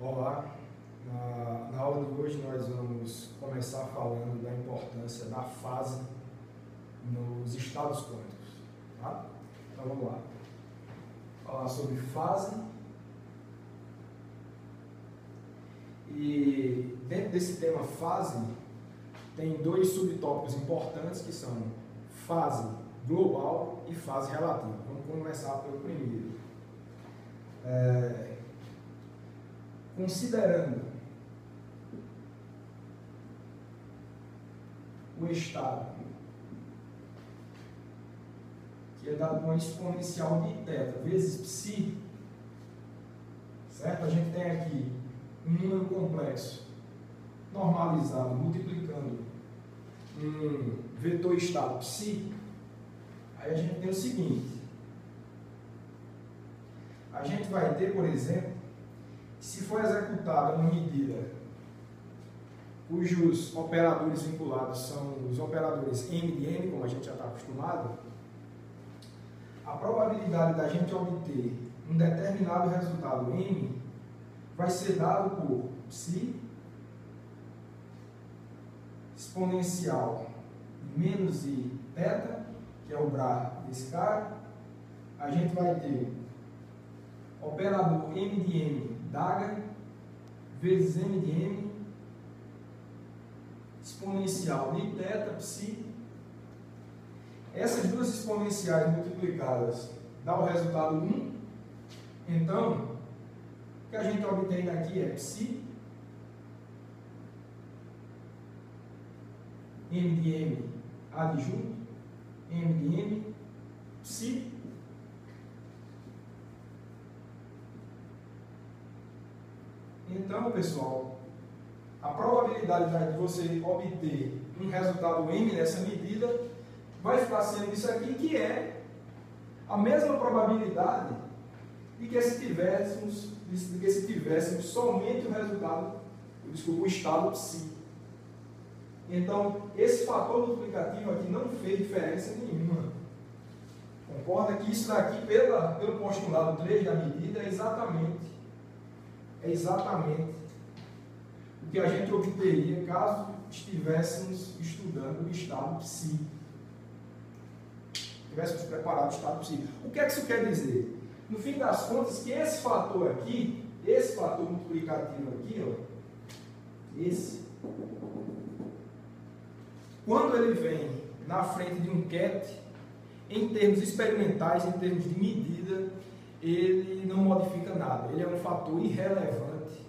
Olá, na aula de hoje nós vamos começar falando da importância da fase nos estados quânticos, tá? Então vamos lá, falar sobre fase e dentro desse tema fase tem dois subtópicos importantes que são fase global e fase relativa. Vamos começar pelo primeiro. Considerando o estado que é dado uma exponencial de θ vezes psi, certo? A gente tem aqui um número complexo normalizado multiplicando um vetor estado psi. Aí a gente tem o seguinte: a gente vai ter, por exemplo, se for executada uma medida cujos operadores vinculados são os operadores M de N, como a gente já está acostumado, a probabilidade da gente obter um determinado resultado M vai ser dado por psi exponencial menos I θ, que é o Bra desse cara. A gente vai ter operador M de M d'H vezes M de M exponencial de θ psi. Essas duas exponenciais multiplicadas dá o resultado 1. Então, o que a gente obtém daqui é psi M de M adjunto M de M psi Então, pessoal, a probabilidade de você obter um resultado M nessa medida vai ficar sendo isso aqui, que é a mesma probabilidade de que se tivéssemos somente o resultado, o estado psi. Então, esse fator multiplicativo aqui não fez diferença nenhuma. Concorda que isso daqui, pelo postulado 3 da medida, é exatamente o que a gente obteria caso estivéssemos estudando o estado psi. Tivéssemos preparado o estado psi. O que é que isso quer dizer? No fim das contas, que esse fator aqui, esse fator multiplicativo aqui, ó, esse, quando ele vem na frente de um ket, em termos experimentais, em termos de medida, ele não modifica nada. Ele é um fator irrelevante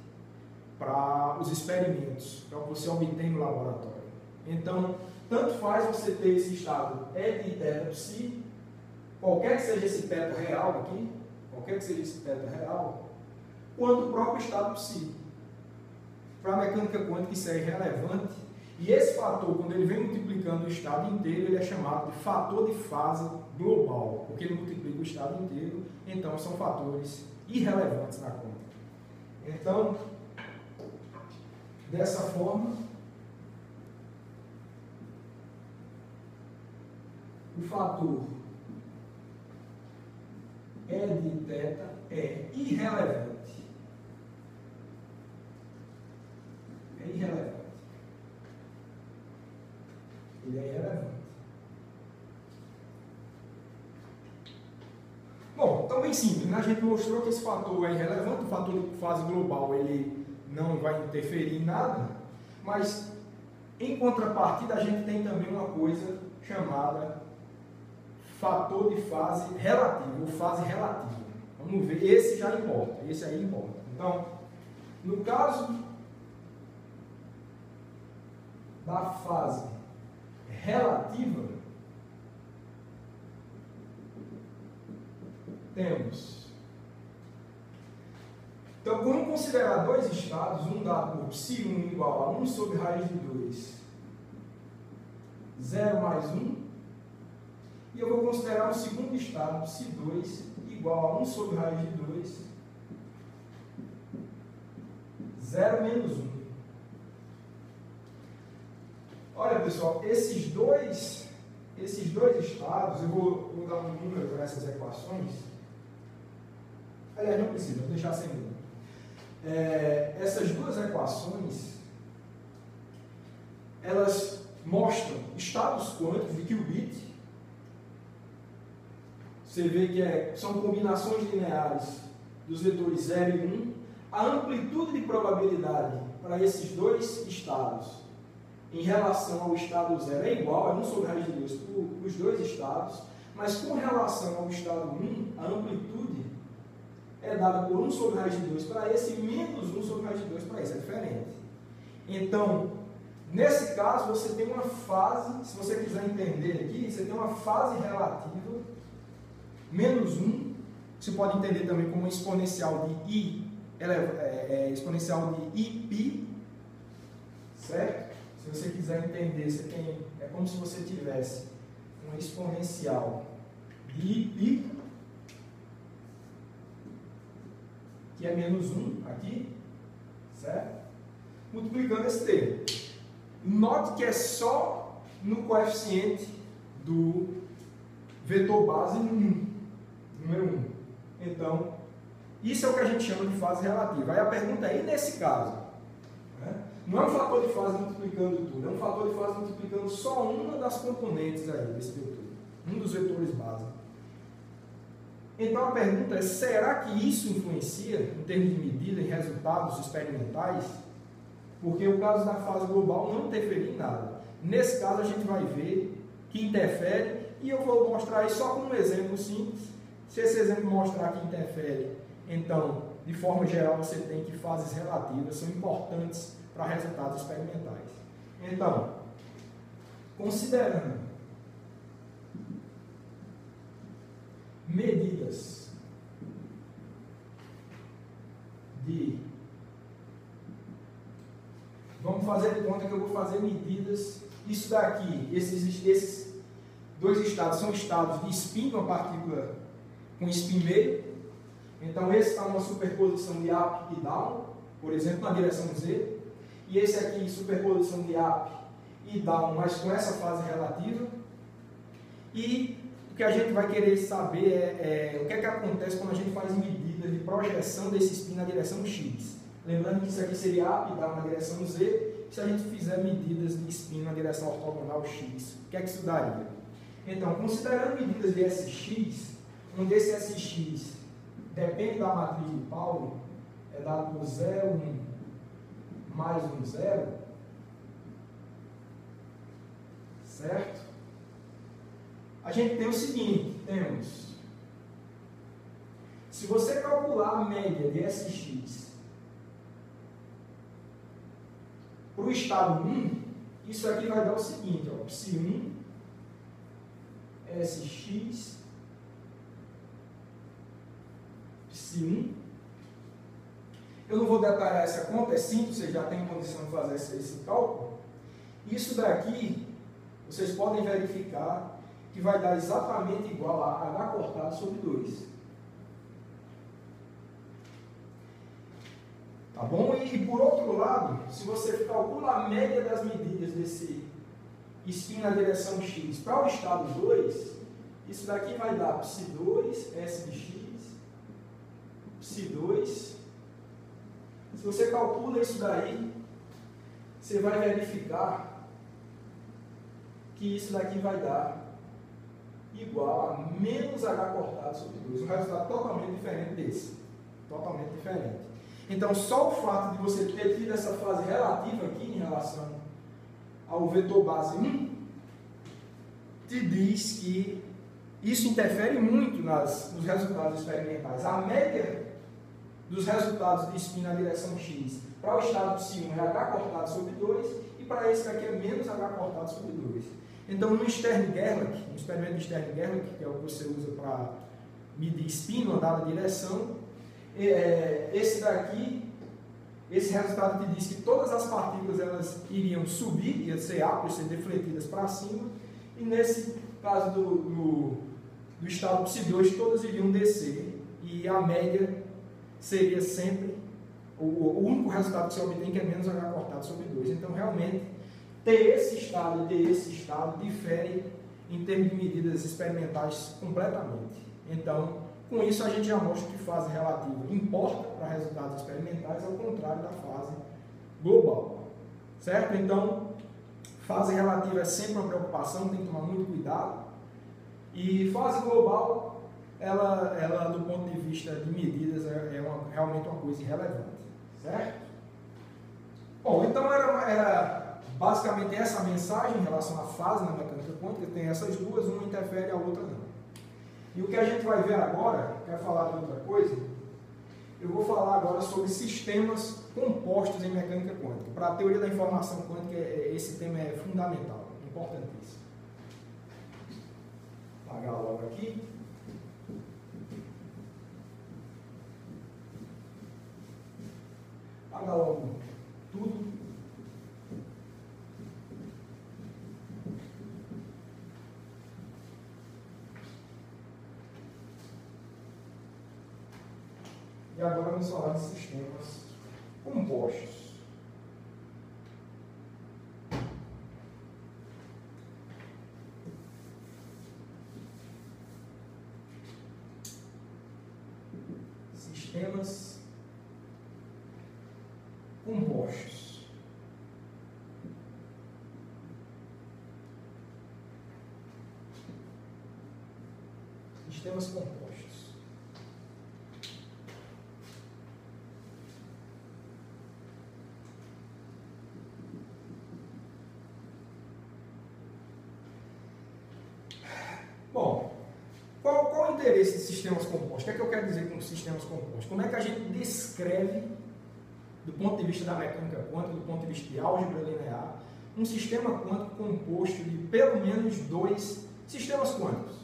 para os experimentos, para o que você obtém no laboratório. Então, tanto faz você ter esse estado E de θ psi, qualquer que seja esse θ real aqui, quanto o próprio estado psi. Para a mecânica quântica isso é irrelevante. E esse fator, quando ele vem multiplicando o estado inteiro, ele é chamado de fator de fase global, porque ele multiplica o estado inteiro, então são fatores irrelevantes na conta. Então, dessa forma, o fator E de θ é irrelevante. Ele é irrelevante. Bom, então bem simples, né? A gente mostrou que esse fator é irrelevante, o fator de fase global ele não vai interferir em nada, mas em contrapartida a gente tem também uma coisa chamada fator de fase relativa, ou fase relativa. Vamos ver, esse já importa, esse aí importa. Então, no caso da fase relativa, temos. Então, vamos considerar dois estados, um dado por psi1 igual a 1 sobre raiz de 2, 0 mais 1, e eu vou considerar o segundo estado, psi2 igual a 1 sobre raiz de 2, 0 menos 1. Olha, pessoal, esses dois estados, eu vou dar um número para essas equações. Aliás, não precisa, vou deixar sem número. essas duas equações, elas mostram estados quânticos de qubit. Você vê que são combinações lineares dos vetores 0 e 1. A amplitude de probabilidade para esses dois estados em relação ao estado 0 é igual, é 1 sobre raiz de 2 para os dois estados, mas com relação ao estado 1, a amplitude é dada por 1 sobre raiz de 2 para esse e menos 1 sobre raiz de 2 para esse, é diferente. Então, nesse caso, você tem uma fase, se você quiser entender aqui, você tem uma fase relativa, menos 1, você pode entender também como uma exponencial de I, exponencial de IΠ, certo? Se você quiser entender, é como se você tivesse uma exponencial de IΠ, que é menos 1 aqui, certo? Multiplicando esse termo. Note que é só no coeficiente do vetor base 1, número 1. Então, isso é o que a gente chama de fase relativa. Aí a pergunta é, e nesse caso? Não é um fator de fase multiplicando tudo, é um fator de fase multiplicando só uma das componentes aí desse vetor, um dos vetores base. Então a pergunta é, será que isso influencia em termos de medida, em resultados experimentais? Porque o caso da fase global não interfere em nada. Nesse caso a gente vai ver que interfere, e eu vou mostrar aí só como um exemplo simples. Se esse exemplo mostrar que interfere, então, de forma geral, você tem que fases relativas são importantes para resultados experimentais. Então, considerando medidas de... Vamos fazer de conta que eu vou fazer medidas. Isso daqui, esses dois estados são estados de spin de uma partícula com spin meio. Então esse está numa superposição de up e down, por exemplo, na direção Z. E esse aqui, superposição de up e down, mas com essa fase relativa. E o que a gente vai querer saber é o que é que acontece quando a gente faz medidas de projeção desse spin na direção X. Lembrando que isso aqui seria up e down na direção Z, se a gente fizer medidas de spin na direção ortogonal X. O que é que isso daria? Então, considerando medidas de SX, onde esse SX depende da matriz de Pauli, é dado por 0, 1 mais 1, 0, certo? A gente tem o seguinte, temos, se você calcular a média de SX para o estado 1, isso aqui vai dar o seguinte, ó, Psi1, SX, Psi1. Eu não vou detalhar essa conta, é simples, vocês já têm condição de fazer esse cálculo. Isso daqui, vocês podem verificar que vai dar exatamente igual a H cortado sobre 2. Tá bom? E por outro lado, se você calcula a média das medidas desse spin na direção X para o estado 2, isso daqui vai dar Psi2, S de X, Psi2. Se você calcula isso daí, você vai verificar que isso daqui vai dar igual a menos H cortado sobre 2. Um resultado totalmente diferente desse. Totalmente diferente. Então, só o fato de você ter tido essa fase relativa aqui em relação ao vetor base 1, te diz que isso interfere muito nos resultados experimentais. A média dos resultados de spin na direção X para o estado Psi1 é H cortado sobre 2 e para esse daqui é menos H cortado sobre 2. Então, no Stern-Gerlach, no experimento de Stern-Gerlach, que é o que você usa para medir spin numa dada direção, esse daqui, esse resultado te diz que todas as partículas elas iriam subir, ia ser A, ser defletidas para cima, e nesse caso do estado Psi2, todas iriam descer, e a média seria sempre o único resultado que você obtém, que é menos H cortado sobre 2. Então, realmente, ter esse estado e ter esse estado difere em termos de medidas experimentais completamente. Então, Com isso, a gente já mostra que fase relativa importa para resultados experimentais, ao contrário da fase global. Certo? Então, fase relativa é sempre uma preocupação, tem que tomar muito cuidado. E fase global, ela do ponto de vista de medidas, realmente uma coisa irrelevante. Certo? Bom, então era basicamente essa a mensagem em relação à fase na mecânica quântica. Tem essas duas, uma interfere, a outra não. E o que a gente vai ver agora, quero falar de outra coisa, eu vou falar agora sobre sistemas compostos em mecânica quântica. Para a teoria da informação quântica, esse tema é fundamental, importantíssimo. Vou apagar logo aqui. Apagar logo tudo. E agora vamos falar de sistemas compostos. Sistemas compostos. Sistemas compostos. Bom, qual o interesse de sistemas compostos? O que é que eu quero dizer com sistemas compostos? Como é que a gente descreve, do ponto de vista da mecânica quântica, do ponto de vista de álgebra linear, um sistema quântico composto de pelo menos dois sistemas quânticos?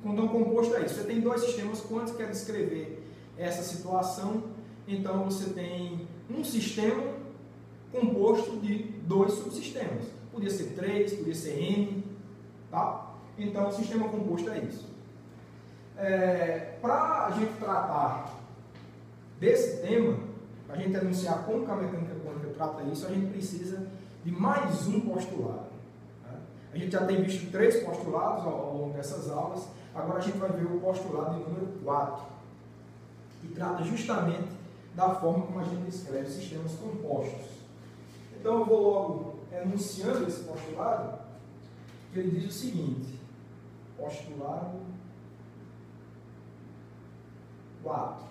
Então, composto é isso. Você tem dois sistemas quânticos, quer descrever essa situação, então você tem um sistema composto de dois subsistemas. Podia ser 3, podia ser N, tá? Então, o sistema composto é isso. Para a gente tratar desse tema, para a gente anunciar como que a mecânica quântica trata isso, a gente precisa de mais um postulado. Né? A gente já tem visto 3 postulados ao longo dessas aulas, agora a gente vai ver o postulado de número 4, que trata justamente da forma como a gente descreve sistemas compostos. Então, eu vou logo enunciando esse postulado, que ele diz o seguinte: postulado 4.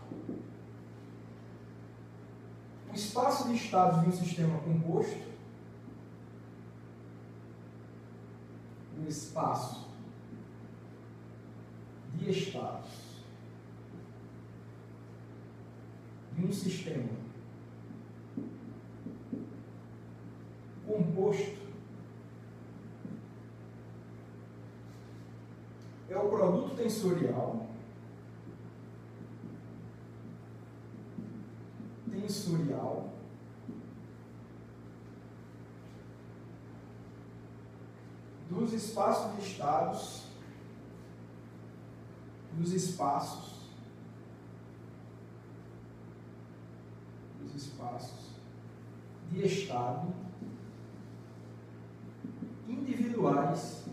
O espaço de estados de um sistema composto, o espaço de estados de um sistema composto é o produto tensorial dos espaços de estados dos espaços de estado individuais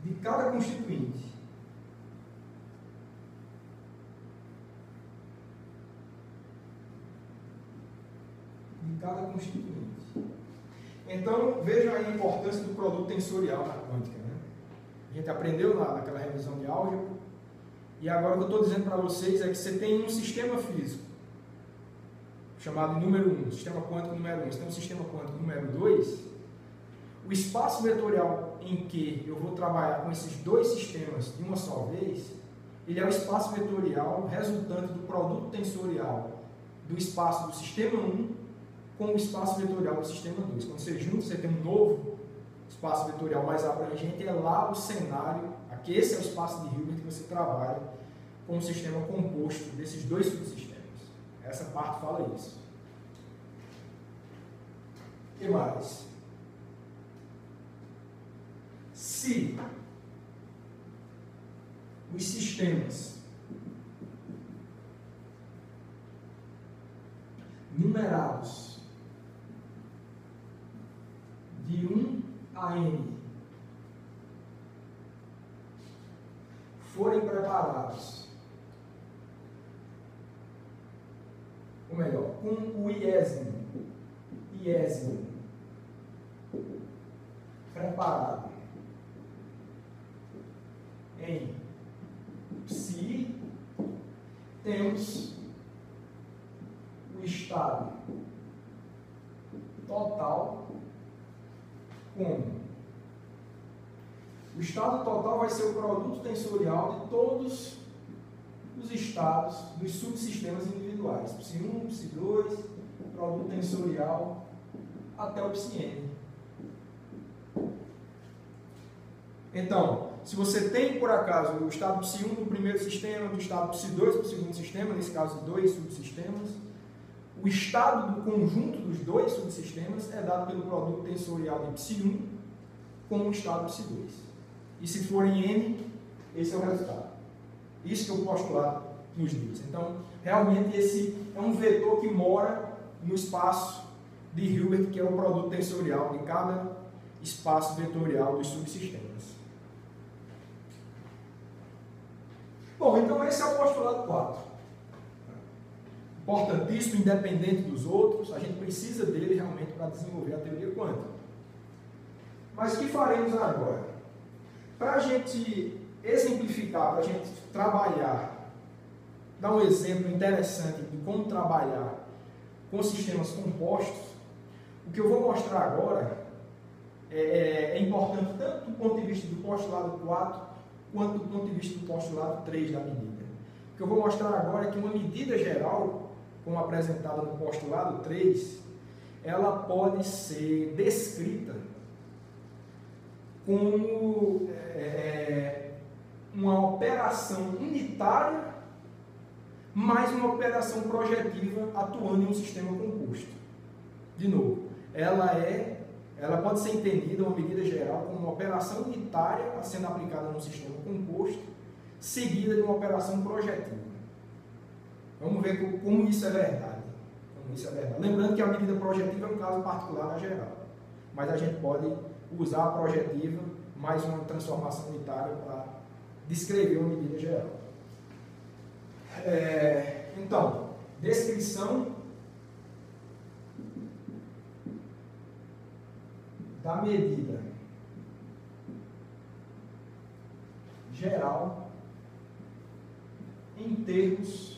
de cada constituinte. Então, vejam aí a importância do produto tensorial na quântica. Né? A gente aprendeu naquela revisão de álgebra, e agora o que eu estou dizendo para vocês é que você tem um sistema físico, chamado número 1, sistema quântico número 1, você tem um sistema quântico número 2, o espaço vetorial em que eu vou trabalhar com esses dois sistemas de uma só vez, ele é o espaço vetorial resultante do produto tensorial do espaço do sistema 1 com o espaço vetorial do sistema 2. Quando você junta, você tem um novo espaço vetorial mais abrangente, é lá o cenário, aqui esse é o espaço de Hilbert que você trabalha com o sistema composto desses dois subsistemas. Essa parte fala isso. O que mais? Se os sistemas numerados de 1 a n forem preparados, ou melhor, com o iésimo preparado em psi, temos o estado total como? O estado total vai ser o produto tensorial de todos os estados dos subsistemas individuais. Psi1, Psi2, produto tensorial até o Psi-n. Então, se você tem, por acaso, o estado Psi1 no primeiro sistema, do estado Psi2 para o segundo sistema, nesse caso, dois subsistemas, o estado do conjunto dos dois subsistemas é dado pelo produto tensorial de Psi1 com o estado Psi2. E se for em N, esse é o resultado. Isso que eu postulado nos diz. Então, realmente, esse é um vetor que mora no espaço de Hilbert, que é o produto tensorial de cada espaço vetorial dos subsistemas. Bom, então esse é o postulado 4. Importantíssimo, independente dos outros, a gente precisa dele realmente para desenvolver a teoria quântica. Mas o que faremos agora? Para a gente exemplificar, para a gente trabalhar, dar um exemplo interessante de como trabalhar com sistemas compostos, o que eu vou mostrar agora é importante tanto do ponto de vista do postulado 4 quanto do ponto de vista do postulado 3 da medida. O que eu vou mostrar agora é que uma medida geral, como apresentada no postulado 3, ela pode ser descrita como uma operação unitária mais uma operação projetiva atuando em um sistema composto. De novo, ela pode ser entendida, uma medida geral, como uma operação unitária sendo aplicada num sistema composto, seguida de uma operação projetiva. Vamos ver como isso é verdade. Lembrando que a medida projetiva é um caso particular da geral, mas a gente pode usar a projetiva mais uma transformação unitária para descrever uma medida geral. Então, descrição da medida geral em termos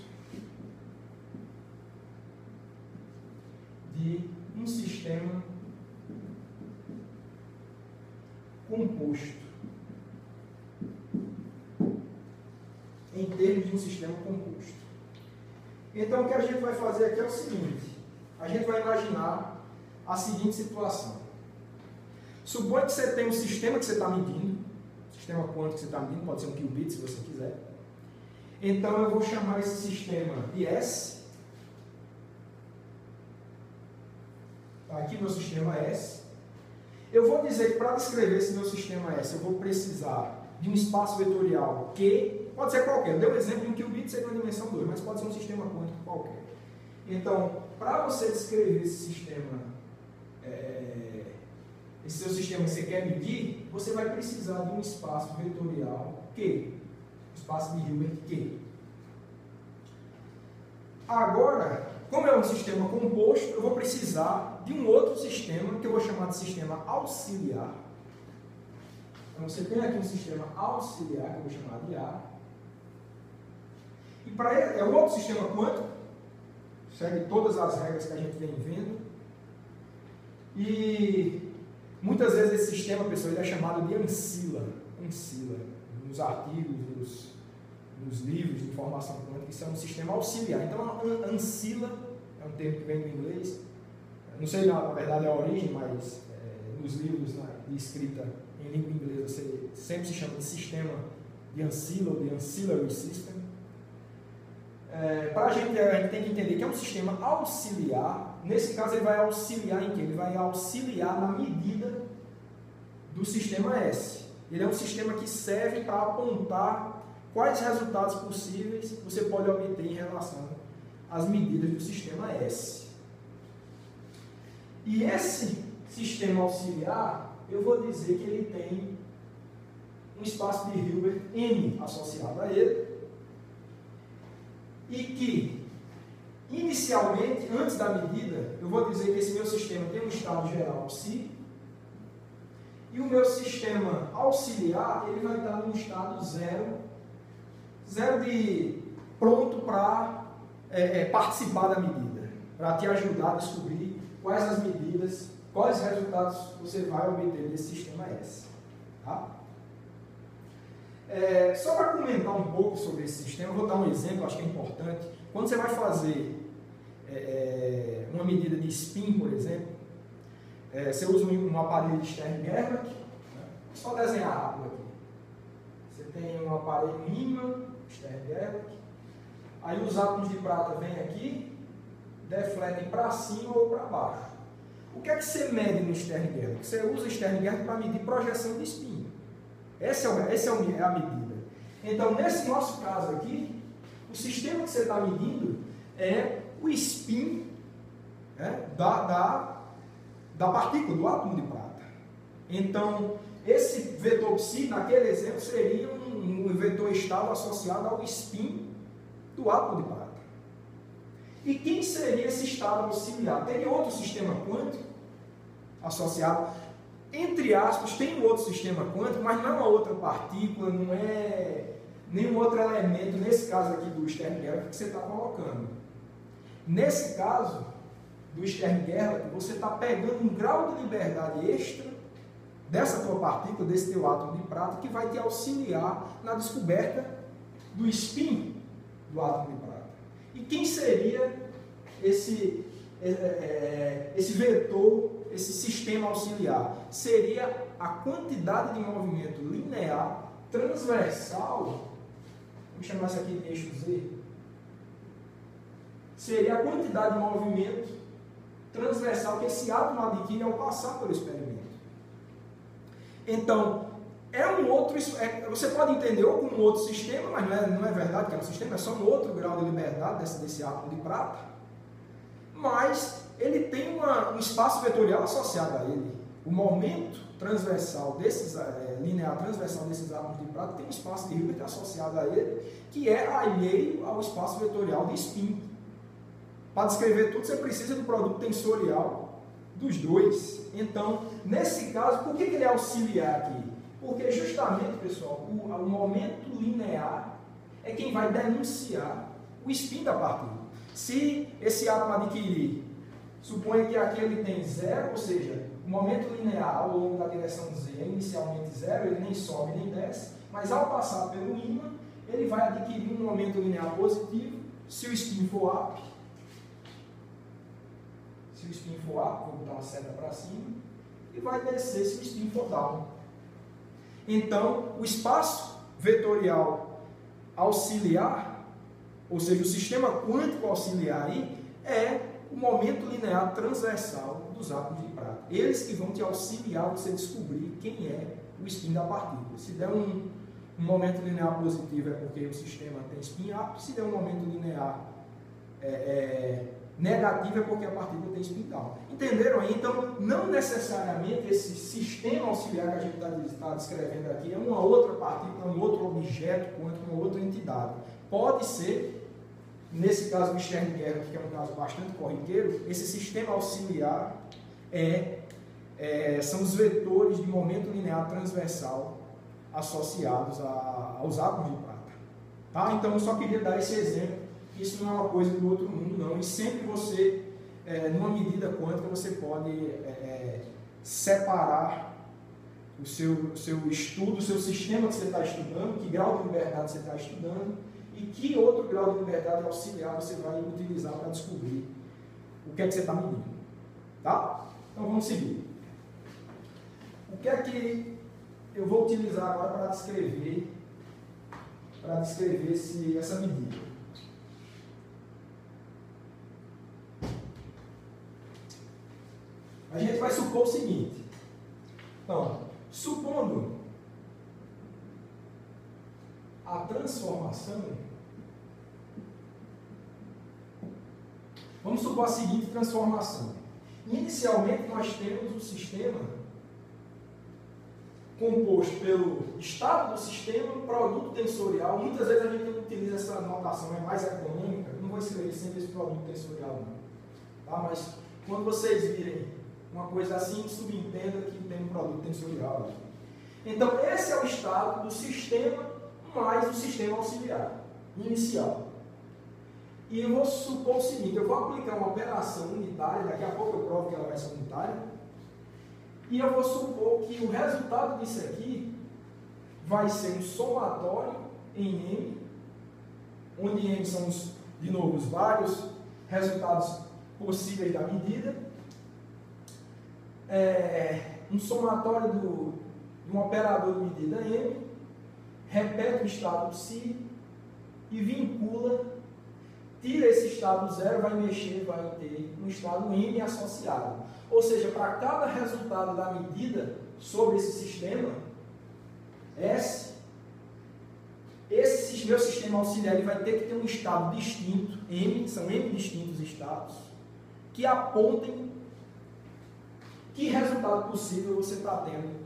de um sistema composto. Em termos de um sistema composto. Então, o que a gente vai fazer aqui é o seguinte: a gente vai imaginar a seguinte situação. Suponha que você tem um sistema que você está medindo, sistema quântico que você está medindo, pode ser um qubit se você quiser. Então, eu vou chamar esse sistema de S. Aqui meu sistema S. Eu vou dizer que para descrever esse meu sistema S, eu vou precisar de um espaço vetorial Q, pode ser qualquer. Eu dei um exemplo de um qubit ser uma dimensão 2, mas pode ser um sistema quântico qualquer. Então, para você descrever esse sistema, esse seu sistema que você quer medir, você vai precisar de um espaço vetorial Q, espaço de Hilbert Q. Agora, como é um sistema composto, eu vou precisar de um outro sistema, que eu vou chamar de sistema auxiliar. Então, você tem aqui um sistema auxiliar, que eu vou chamar de A. E para ele, é um outro sistema quântico, segue todas as regras que a gente vem vendo. E muitas vezes esse sistema, pessoal, ele é chamado de ancila. Nos artigos, nos livros de informação quântica, isso é um sistema auxiliar. Então, ancila é um termo que vem do inglês. Não sei, na verdade, a origem, mas nos livros de escrita em língua inglesa, você sempre se chama de sistema de ancila ou de ancillary system. Para a gente tem que entender que é um sistema auxiliar. Nesse caso, ele vai auxiliar em quê? Ele vai auxiliar na medida do sistema S. Ele é um sistema que serve para apontar quais resultados possíveis você pode obter em relação às medidas do sistema S. E esse sistema auxiliar, eu vou dizer que ele tem um espaço de Hilbert M associado a ele, e que, inicialmente, antes da medida, eu vou dizer que esse meu sistema tem um estado geral psi, e o meu sistema auxiliar, ele vai estar num estado zero de pronto para participar da medida, para te ajudar a descobrir quais as medidas, quais resultados você vai obter desse sistema S. Tá? Só para comentar um pouco sobre esse sistema, eu vou dar um exemplo, acho que é importante. Quando você vai fazer uma medida de spin, por exemplo, você usa um aparelho de Stern-Gerlach, né? Só desenhar rápido aqui. Você tem um aparelho ímã, Stern-Gerlach, aí os átomos de prata vêm aqui, defletem para cima ou para baixo. O que é que você mede no Stern-Gerlach? Você usa o Stern-Gerlach para medir projeção de spin. Essa é a medida. Então, nesse nosso caso aqui, o sistema que você está medindo é o spin, né, da partícula, do átomo de prata. Então, esse vetor psi, naquele exemplo, seria um vetor estável associado ao spin do átomo de prata. E quem seria esse estado auxiliar? Teria outro sistema quântico associado, entre aspas, tem um outro sistema quântico, mas não é uma outra partícula, não é nenhum outro elemento, nesse caso aqui do Stern-Gerlach, que você está colocando. Nesse caso do Stern-Gerlach, você está pegando um grau de liberdade extra dessa tua partícula, desse teu átomo de prata, que vai te auxiliar na descoberta do spin do átomo de prata. E quem seria esse vetor, esse sistema auxiliar? Seria a quantidade de movimento linear transversal, vamos chamar isso aqui de eixo Z, seria a quantidade de movimento transversal que esse átomo adquire ao passar pelo experimento. Então, você pode entender ou como um outro sistema, mas não é verdade que é um sistema, é só um outro grau de liberdade desse átomo de prata, mas ele tem um espaço vetorial associado a ele. O momento transversal linear transversal desses átomos de prata tem um espaço de Hilbert associado a ele, que é alheio ao espaço vetorial de spin. Para descrever tudo, você precisa do produto tensorial dos dois. Então, nesse caso, por que ele é auxiliar aqui? Porque justamente, pessoal, o momento linear é quem vai denunciar o spin da partícula. Se esse átomo adquirir, suponha que aqui ele tem zero, ou seja, o momento linear ao longo da direção Z é inicialmente zero, ele nem sobe nem desce, mas ao passar pelo ímã, ele vai adquirir um momento linear positivo, se o spin for up, vou botar uma seta para cima, e vai descer se o spin for down. Então, o espaço vetorial auxiliar, ou seja, o sistema quântico auxiliar aí, é o momento linear transversal dos átomos de prata. Eles que vão te auxiliar a você descobrir quem é o spin da partícula. Se der um momento linear positivo é porque o sistema tem spin up, se der um momento linear negativo é porque a partícula tem spin down. Entenderam aí? Então, não necessariamente esse sistema auxiliar que a gente está descrevendo aqui é uma outra partícula, um outro objeto quântico, uma outra entidade. Pode ser, nesse caso do Stern-Gerlach, que é um caso bastante corriqueiro, esse sistema auxiliar são os vetores de momento linear transversal associados aos átomos de prata. Tá? Então, eu só queria dar esse exemplo. Isso não é uma coisa do outro mundo, não. E sempre você, numa medida quântica, você pode separar o seu estudo, o seu sistema que você está estudando, que grau de liberdade você está estudando, e que outro grau de liberdade auxiliar você vai utilizar para descobrir o que é que você está medindo. Tá? Então vamos seguir. O que é que eu vou utilizar agora para descrever essa medida? A gente vai supor o seguinte. Então, supondo a transformação, vamos supor a seguinte transformação. Inicialmente, nós temos um sistema composto pelo estado do sistema, produto tensorial. Muitas vezes a gente utiliza essa notação, é mais econômica. Não vou escrever sempre esse produto tensorial, não. Tá? Mas quando vocês virem uma coisa assim, subentenda que tem um produto tensorial aqui. Então, esse é o estado do sistema mais o sistema auxiliar, inicial. E eu vou supor o seguinte, eu vou aplicar uma operação unitária, daqui a pouco eu provo que ela vai ser unitária, e eu vou supor que o resultado disso aqui vai ser um somatório em M, onde M são, de novo, os vários resultados possíveis da medida, um somatório de um operador de medida M, repete o estado psi e vincula, tira esse estado zero, vai mexer, vai ter um estado M associado. Ou seja, para cada resultado da medida sobre esse sistema, S, esse meu sistema auxiliar ele vai ter que ter um estado distinto, M, são M distintos estados, que apontem que resultado possível você está tendo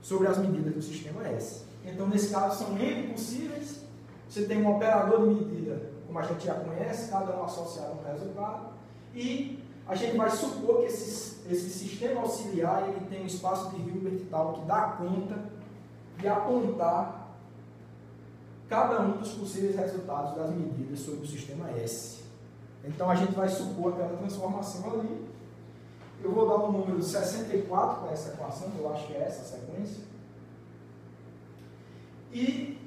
sobre as medidas do sistema S. Então, nesse caso, são M possíveis, você tem um operador de medida, como a gente já conhece, cada um associado a um resultado, e a gente vai supor que esse sistema auxiliar ele tem um espaço de Hilbert tal que dá conta de apontar cada um dos possíveis resultados das medidas sobre o sistema S. Então, a gente vai supor aquela transformação ali. Eu vou dar um número 64 para essa equação, eu acho que é essa a sequência. E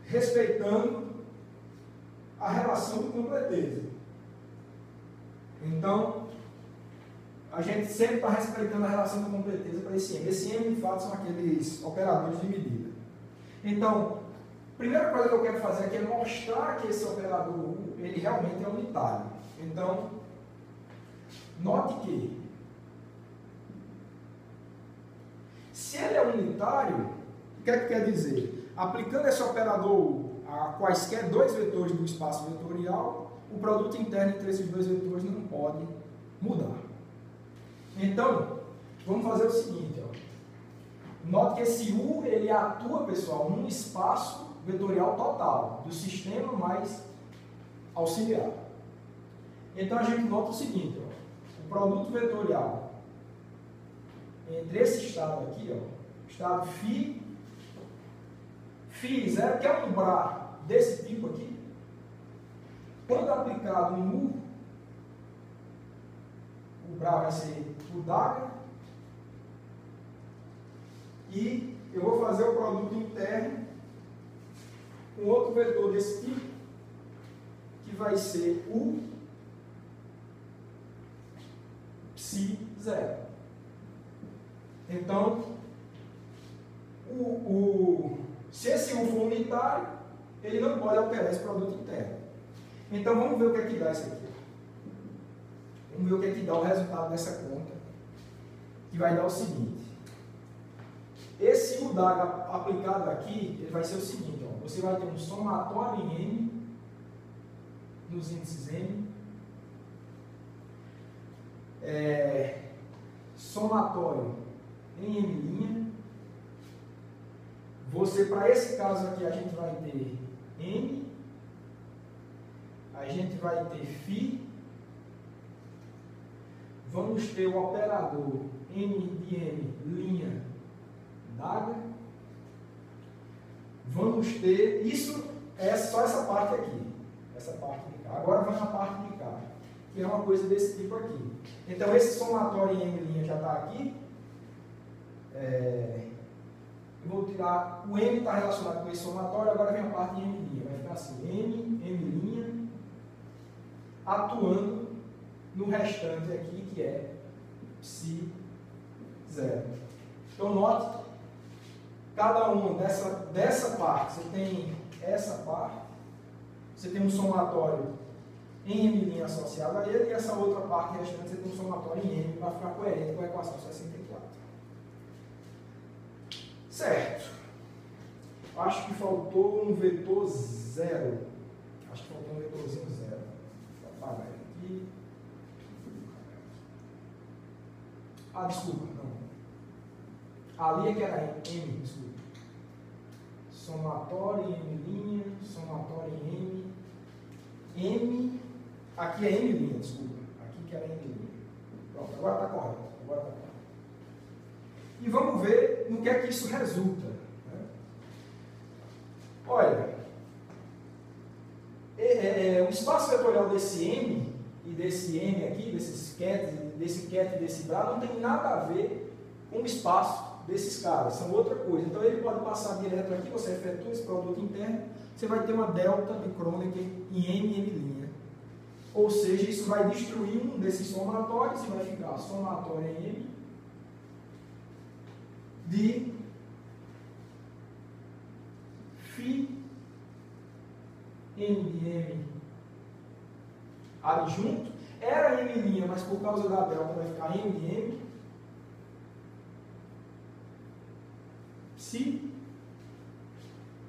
respeitando a relação de completeza. Então, a gente sempre está respeitando a relação de completeza para esse M. Esse M, de fato, são aqueles operadores de medida. Então, a primeira coisa que eu quero fazer aqui é mostrar que esse operador U, ele realmente é unitário. Então, note que, se ele é unitário, o que é que quer dizer? Aplicando esse operador U a quaisquer dois vetores do espaço vetorial, o produto interno entre esses dois vetores não pode mudar. Então, vamos fazer o seguinte, ó. Note que esse U, ele atua, pessoal, num espaço vetorial total, do sistema mais auxiliar. Então, a gente nota o seguinte, ó. O produto vetorial entre esse estado aqui, ó, estado φ 0, que é um bra desse tipo aqui, quando aplicado em U, o bra vai ser o dagger, e eu vou fazer o produto interno com outro vetor desse tipo, que vai ser U psi 0. Então, se esse U for unitário, ele não pode alterar esse produto interno. Então, vamos ver o que é que dá isso aqui. Vamos ver o que é que dá o resultado dessa conta, que vai dar o seguinte. Esse U dagger aplicado aqui, ele vai ser o seguinte, ó, você vai ter um somatório em M, nos índices M, somatório em M', para esse caso aqui, a gente vai ter M, a gente vai ter φ, vamos ter o operador M de M' dagger, vamos ter, isso é só essa parte aqui, essa parte de cá. Agora vai na parte de cá, que é uma coisa desse tipo aqui. Então, esse somatório em M' já está aqui. Eu vou tirar, o M está relacionado com esse somatório, agora vem a parte em M', vai ficar assim, M' atuando no restante aqui, que é psi 0. Então, note, cada uma dessa parte, você tem essa parte, você tem um somatório em M' associado a ele, e essa outra parte restante, você tem um somatório em M, para ficar coerente com a equação 64. Certo. Acho que faltou um vetor 0. Acho que faltou um vetorzinho 0. Vou apagar ele aqui. Ah, desculpa, não. Ali é que era M, desculpa. Somatório em M', somatório em M. M, aqui é M', desculpa. Aqui que era M'. Pronto, agora está correto. Agora tá correto. E vamos ver no que é que isso resulta. Né? Olha, o espaço vetorial desse M e desse M aqui, desse ket e desse Bra, não tem nada a ver com o espaço desses caras, são outra coisa. Então ele pode passar direto aqui, você efetua esse produto interno, você vai ter uma delta de Kronecker em M'. Ou seja, isso vai destruir um desses somatórios e vai ficar somatório em M de φ M de M adjunto. Era M', mas por causa da delta vai ficar M de M. Se,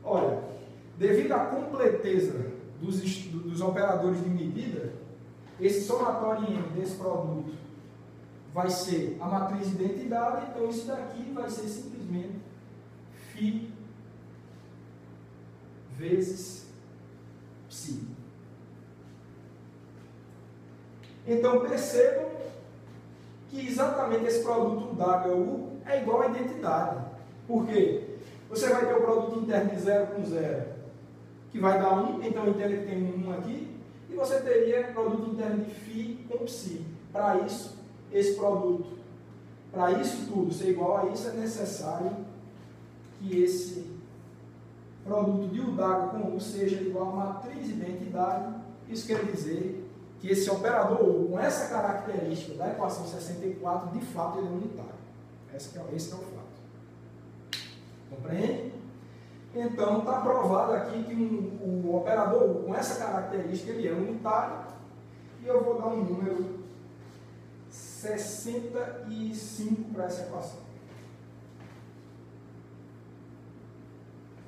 olha, devido à completeza dos operadores de medida, esse somatório em M desse produto vai ser a matriz de identidade, então isso daqui vai ser simplesmente φ vezes ψ. Então percebam que exatamente esse produto d'HU é igual à identidade. Por quê? Você vai ter o produto interno de 0 com 0, que vai dar 1, então entenda que tem um 1 aqui, e você teria produto interno de φ com ψ. Para isso, esse produto, para isso tudo ser igual a isso, é necessário que esse produto de U' com U seja igual à matriz de identidade. Isso quer dizer que esse operador U, com essa característica da equação 64, de fato ele é unitário. Esse é o fato. Compreende? Então, está provado aqui que o operador U, com essa característica, ele é unitário. E eu vou dar um número 65 para essa equação.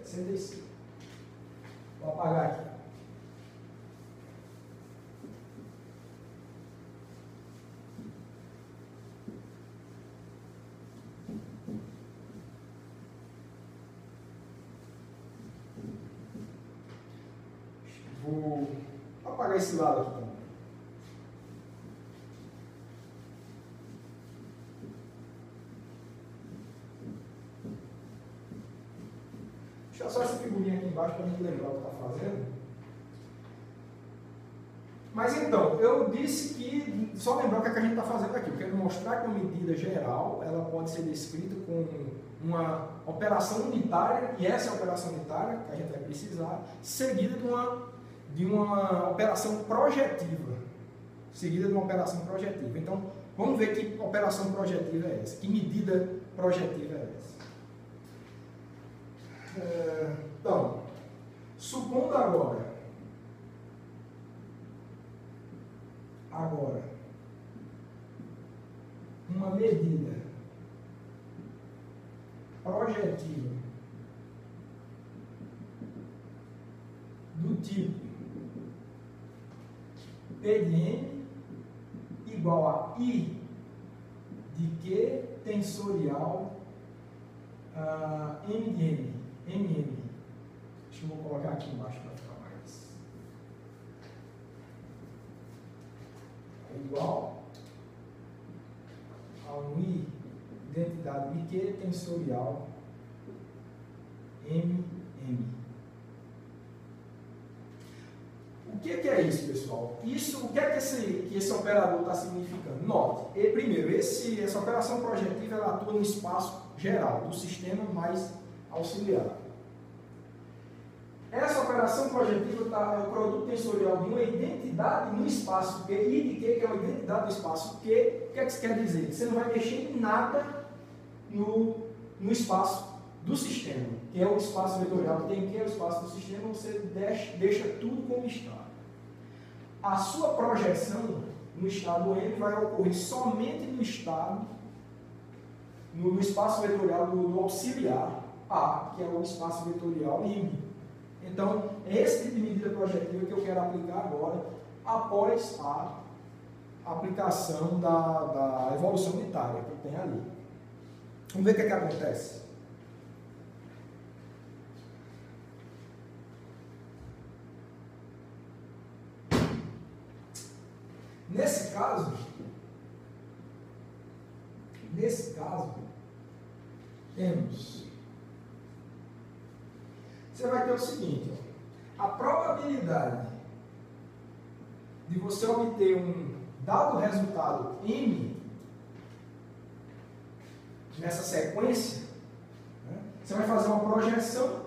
65. Vou apagar aqui. Vou apagar esse lado aqui também. Deixa só essa figurinha aqui embaixo para a gente lembrar o que está fazendo. Mas então, eu disse que, só lembrar o que, é que a gente está fazendo aqui. Eu quero mostrar que uma medida geral, ela pode ser descrita com uma operação unitária, e essa é a operação unitária que a gente vai precisar, seguida de uma operação projetiva. Então, vamos ver que operação projetiva é essa, que medida projetiva é essa. Então, supondo agora uma medida projetiva do tipo P de M igual a I de Q tensorial M de M. MM. Deixa eu colocar aqui embaixo para ficar mais. É igual a um I identidade de Q tensorial MM. O que é isso, pessoal? Isso, o que é que esse operador está significando? Note, primeiro, essa operação projetiva ela atua no espaço geral do sistema mais auxiliar. Essa operação projetiva é o produto tensorial de uma identidade no espaço Q, I de Q, que é uma identidade do espaço Q. O que é que isso quer dizer? Você não vai mexer em nada no espaço do sistema, que é o espaço vetorial que tem Q, é o espaço do sistema, você deixa tudo como está. A sua projeção no estado M vai ocorrer somente no estado, no espaço vetorial do auxiliar A, que é o espaço vetorial M. Então, é esse tipo de medida projetiva que eu quero aplicar agora, após a aplicação da evolução unitária que tem ali. Vamos ver o que é que acontece. Nesse caso, temos, você vai ter o seguinte, ó, a probabilidade de você obter um dado resultado M nessa sequência, né, você vai fazer uma projeção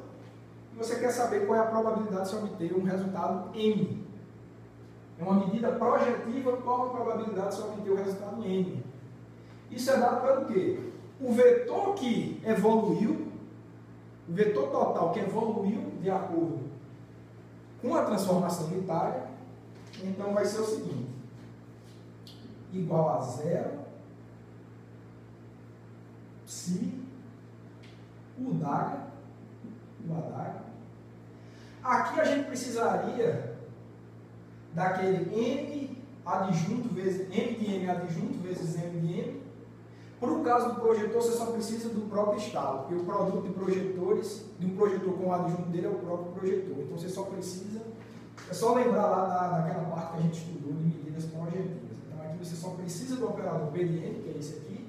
e você quer saber qual é a probabilidade de você obter um resultado M. É uma medida projetiva, qual a probabilidade de você obter o resultado M. Isso é dado pelo quê? O vetor que evoluiu, o vetor total que evoluiu de acordo com a transformação unitária, então vai ser o seguinte, igual a 0, psi, o d'H, o AH. Aqui a gente precisaria daquele M adjunto vezes M de M adjunto vezes M de M. Para o caso do projetor, você só precisa do próprio estado, porque o produto de projetores, de um projetor com o adjunto dele é o próprio projetor. Então você só precisa, é só lembrar lá daquela parte que a gente estudou de medidas projetivas. Então aqui você só precisa do operador P de N, que é esse aqui,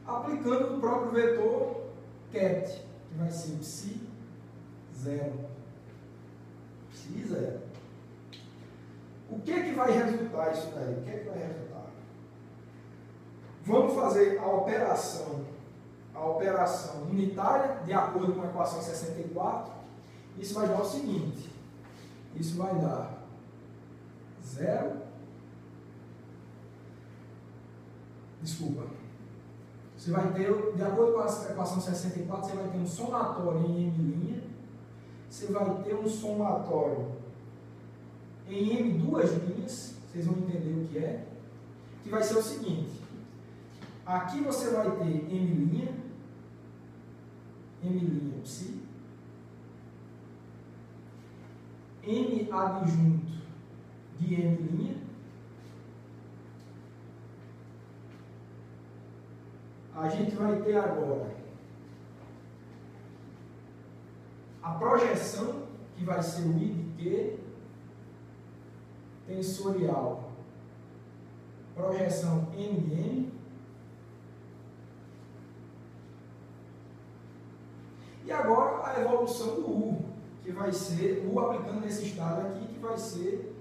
aplicando o próprio vetor ket, que vai ser psi 0. Psi 0. O que é que vai resultar isso daí? O que é que vai resultar? Vamos fazer a operação unitária de acordo com a equação 64. Isso vai dar o seguinte. Isso vai dar 0. Desculpa. Você vai ter, de acordo com a equação 64, você vai ter um somatório em M'. Você vai ter um somatório em M duas linhas. Vocês vão entender o que é. Que vai ser o seguinte. Aqui você vai ter M', psi, M adjunto de M', a gente vai ter agora a projeção, que vai ser o I de Q, tensorial, projeção M de M, e agora a evolução do U, que vai ser, U aplicando nesse estado aqui, que vai ser,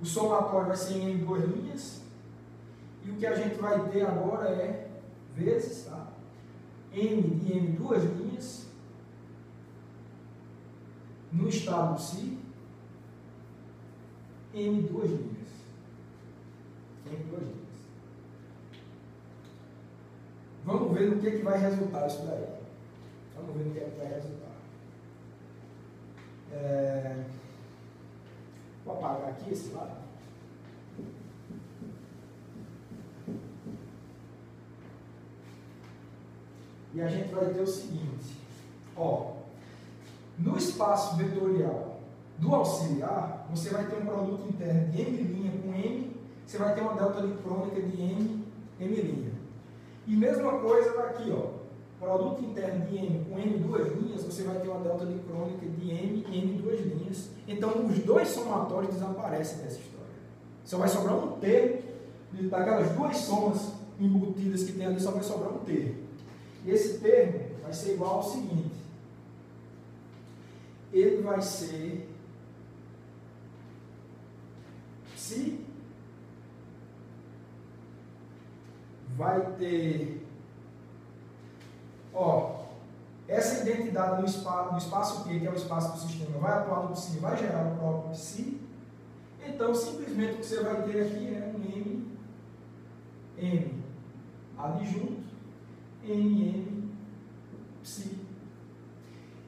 o somatório vai ser em duas linhas, e o que a gente vai ter agora é vezes, tá? M de M duas linhas, no estado psi, M duas linhas. M duas linhas. Vamos ver no que vai resultar isso daí. Vamos ver no que vai resultar. Vou apagar aqui esse lado. E a gente vai ter o seguinte. Ó, no espaço vetorial do auxiliar, você vai ter um produto interno de M' com M, você vai ter uma delta crônica de M'. E mesma coisa aqui, ó. Produto interno de M com M duas linhas, você vai ter uma delta de crônica de M duas linhas. Então, os dois somatórios desaparecem dessa história. Só vai sobrar um termo, daquelas duas somas embutidas que tem ali, só vai sobrar um termo. E esse termo vai ser igual ao seguinte. Ele vai ser psi, vai ter... Ó, essa identidade no espaço Q, que é o espaço do sistema, vai atuar no psi, vai gerar o próprio psi. Então, simplesmente o que você vai ter aqui é um M adjunto, M psi.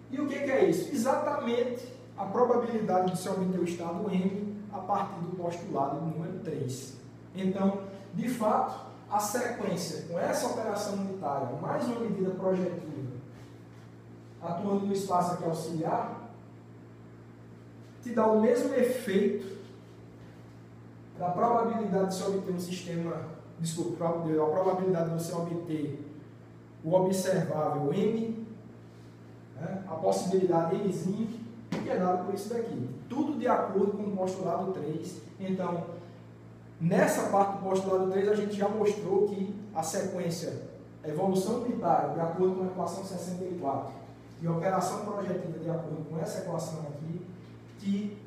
E o que é isso? Exatamente a probabilidade de se obter o estado M a partir do postulado número 3. Então, de fato, a sequência com essa operação unitária, mais uma medida projetiva, atuando no espaço aqui auxiliar, te dá o mesmo efeito da probabilidade de se obter um sistema, desculpa, a probabilidade de você obter o observável M, né, a possibilidade Mzinho, que é dado por isso daqui. Tudo de acordo com o postulado 3. Então, nessa parte do postulado 3, a gente já mostrou que a sequência evolução unitária de acordo com a equação 64 e operação projetiva de acordo com essa equação aqui, que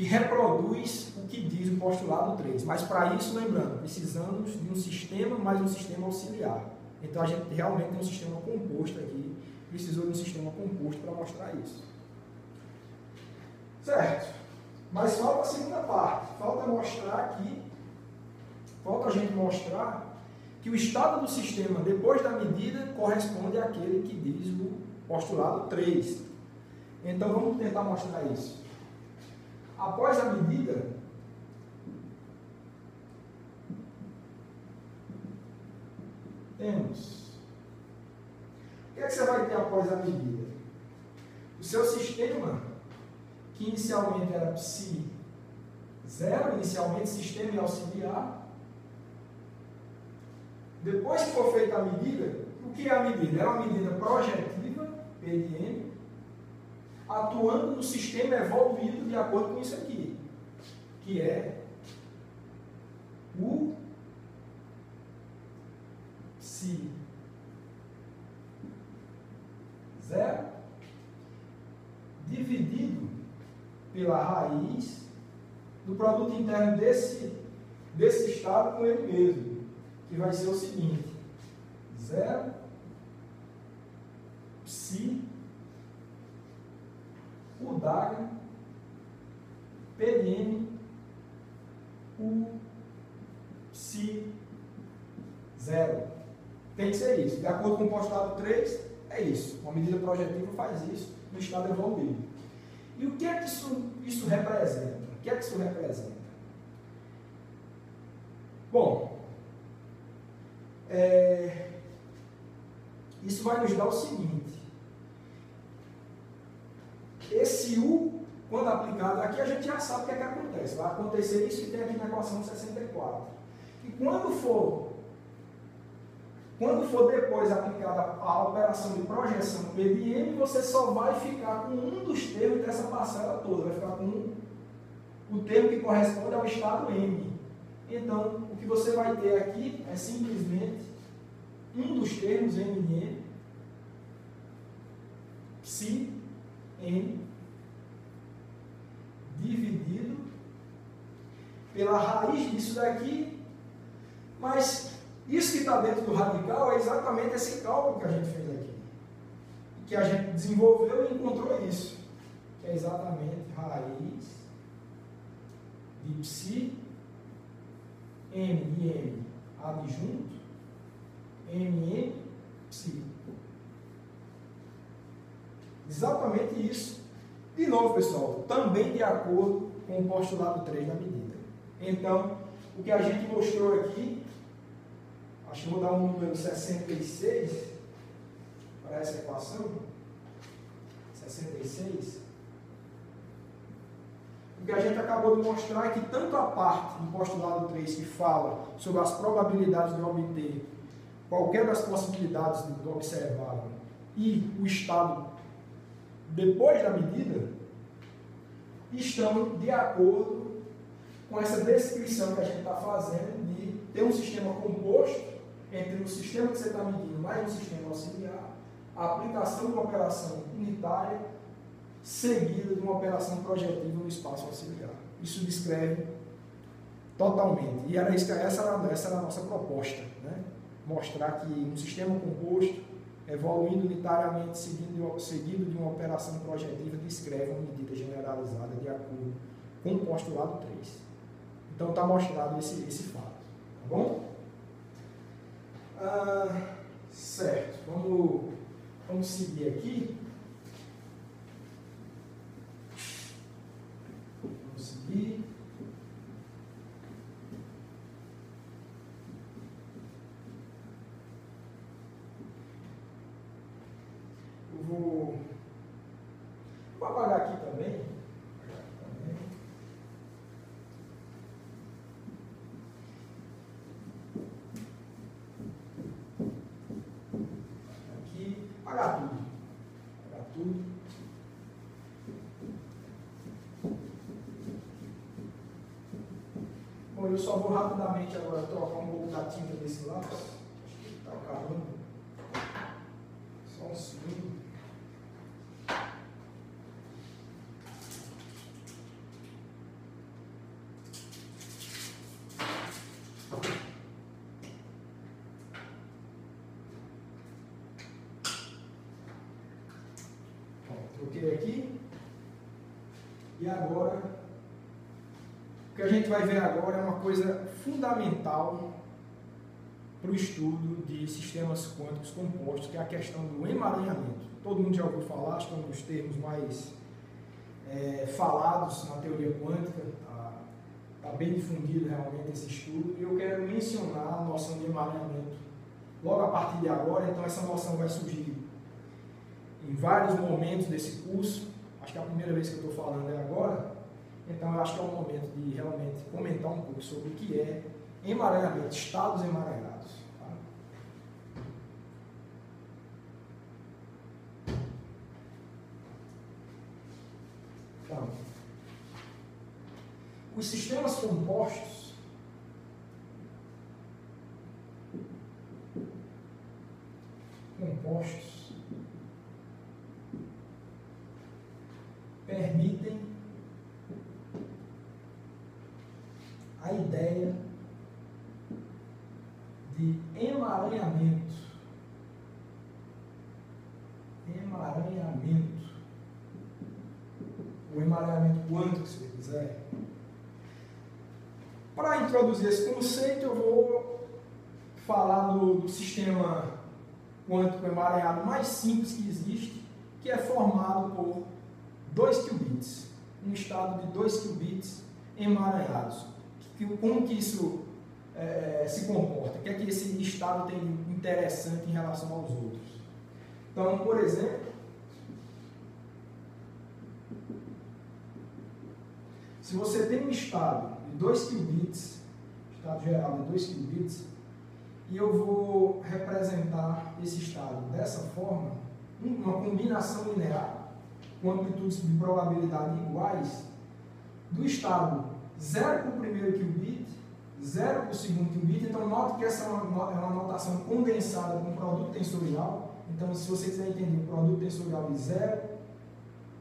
reproduz o que diz o postulado 3. Mas para isso, lembrando, precisamos de um sistema mais um sistema auxiliar. Então a gente realmente tem um sistema composto aqui, precisou de um sistema composto para mostrar isso. Certo? Mas falta a segunda parte, falta a gente mostrar que o estado do sistema depois da medida corresponde àquele que diz o postulado 3. Então vamos tentar mostrar isso. Após a medida, temos. O que é que você vai ter após a medida? O seu sistema, que inicialmente era psi 0, inicialmente sistema e auxiliar. Depois que for feita a medida, o que é a medida? É uma medida projetiva, P de M, atuando no sistema evoluído de acordo com isso aqui, que é o psi 0 dividido pela raiz do produto interno desse estado com ele mesmo, que vai ser o seguinte: 0 psi U d'H P de M U psi 0. Tem que ser isso. De acordo com o postulado 3, é isso. Uma medida projetiva faz isso no estado evoluído. E o que é que isso representa? O que é que isso representa? Bom, isso vai nos dar o seguinte: esse U, quando aplicado aqui, a gente já sabe o que é que acontece. Vai acontecer isso que tem aqui na equação 64. E quando for depois aplicada a operação de projeção P de M, você só vai ficar com um dos termos dessa parcela toda. Vai ficar com o termo que corresponde ao estado M. Então, o que você vai ter aqui é simplesmente um dos termos M de M, psi M, dividido pela raiz disso daqui, mas isso que está dentro do radical é exatamente esse cálculo que a gente fez aqui, que a gente desenvolveu e encontrou isso, que é exatamente raiz de psi M de M adjunto M psi. Exatamente isso. De novo, pessoal, também de acordo com o postulado 3 da medida. Então, o que a gente mostrou aqui, acho que vou dar um número 66 para essa equação. 66. O que a gente acabou de mostrar é que tanto a parte do postulado 3 que fala sobre as probabilidades de obter qualquer das possibilidades do observável e o estado depois da medida estão de acordo com essa descrição que a gente está fazendo de ter um sistema composto entre o sistema que você está medindo mais um sistema auxiliar, a aplicação de uma operação unitária seguida de uma operação projetiva no espaço auxiliar. Isso descreve totalmente. E essa era a nossa proposta, né? Mostrar que um sistema composto, evoluindo unitariamente, seguido de uma operação projetiva, descreve uma medida generalizada de acordo com o postulado 3. Então está mostrado esse fato. Tá bom? Certo. Vamos seguir aqui. Vamos seguir. Vou apagar aqui também. eu só vou rapidamente agora trocar um pouco da tinta desse lápis. Acho que está acabando. Só um segundo. Troquei aqui. E agora, o que a gente vai ver agora é uma coisa fundamental para o estudo de sistemas quânticos compostos, que é a questão do emaranhamento. Todo mundo já ouviu falar, acho que é um dos termos mais falados na teoria quântica, está bem difundido realmente esse estudo, e eu quero mencionar a noção de emaranhamento logo a partir de agora. Então essa noção vai surgir em vários momentos desse curso. Acho que a primeira vez que eu estou falando é agora, então eu acho que é o momento de realmente comentar um pouco sobre o que é emaranhamento, estados emaranhados. Tá? Então, os sistemas compostos permitem a ideia de emaranhamento. O emaranhamento quântico, se você quiser. Para introduzir esse conceito, eu vou falar do sistema quântico emaranhado mais simples que existe, que é formado por 2 qubits, um estado de 2 qubits emaranhados. Como que isso se comporta? O que é que esse estado tem de interessante em relação aos outros? Então, por exemplo, se você tem um estado de 2 qubits, estado geral de 2 qubits, e eu vou representar esse estado dessa forma, uma combinação linear, com amplitudes de probabilidade iguais, do estado 0 para o primeiro qubit, 0 para o segundo qubit. Então, note que essa é uma notação condensada com produto tensorial. Então, se você quiser entender o produto tensorial de 0,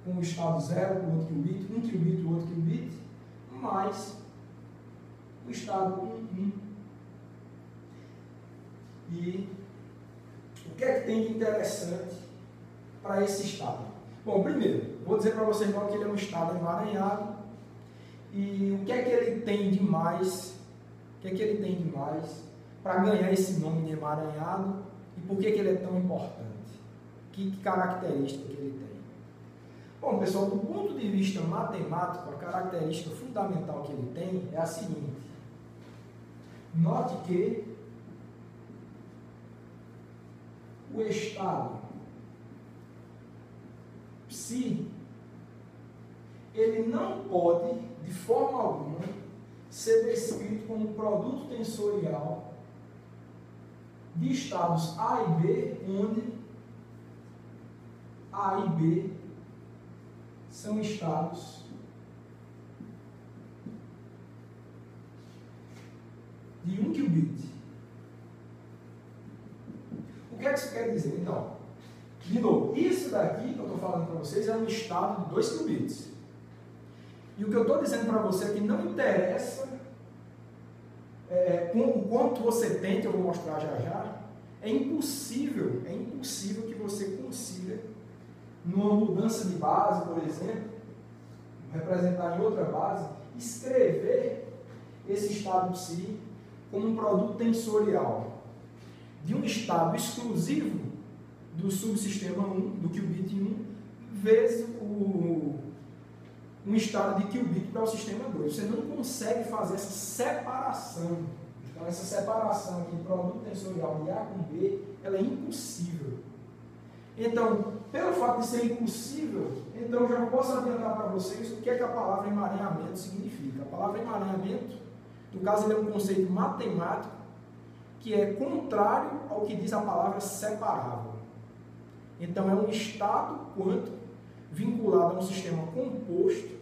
com o estado 0 para o outro qubit, um qubit para o outro qubit, mais o estado 1. E o que é que tem de interessante para esse estado? Bom, primeiro, vou dizer para vocês que ele é um estado emaranhado. E o que é que ele tem de mais? O que é que ele tem de mais para ganhar esse nome de emaranhado? E por que ele é tão importante? Que característica que ele tem? Bom, pessoal, do ponto de vista matemático, a característica fundamental que ele tem é a seguinte. Note que o estado psi, ele não pode, de forma alguma, ser descrito como um produto tensorial de estados A e B, onde A e B são estados de 1 qubit. O que é que isso quer dizer? Então, de novo, isso daqui que eu estou falando para vocês é um estado de 2 qubits. E o que eu estou dizendo para você é que não interessa o quanto você tenta, eu vou mostrar já, é impossível que você consiga, numa mudança de base, por exemplo, representar em outra base, escrever esse estado psi como um produto tensorial de um estado exclusivo do subsistema 1, do qubit 1, vezes um estado de qubit para o sistema 2. Você não consegue fazer essa separação. Então, essa separação aqui de produto tensorial de A com B, ela é impossível. Então, pelo fato de ser impossível, então eu já posso adiantar para vocês o que é que a palavra emaranhamento significa. A palavra emaranhamento, no caso, ele é um conceito matemático que é contrário ao que diz a palavra separável. Então, é um estado quântico vinculado a um sistema composto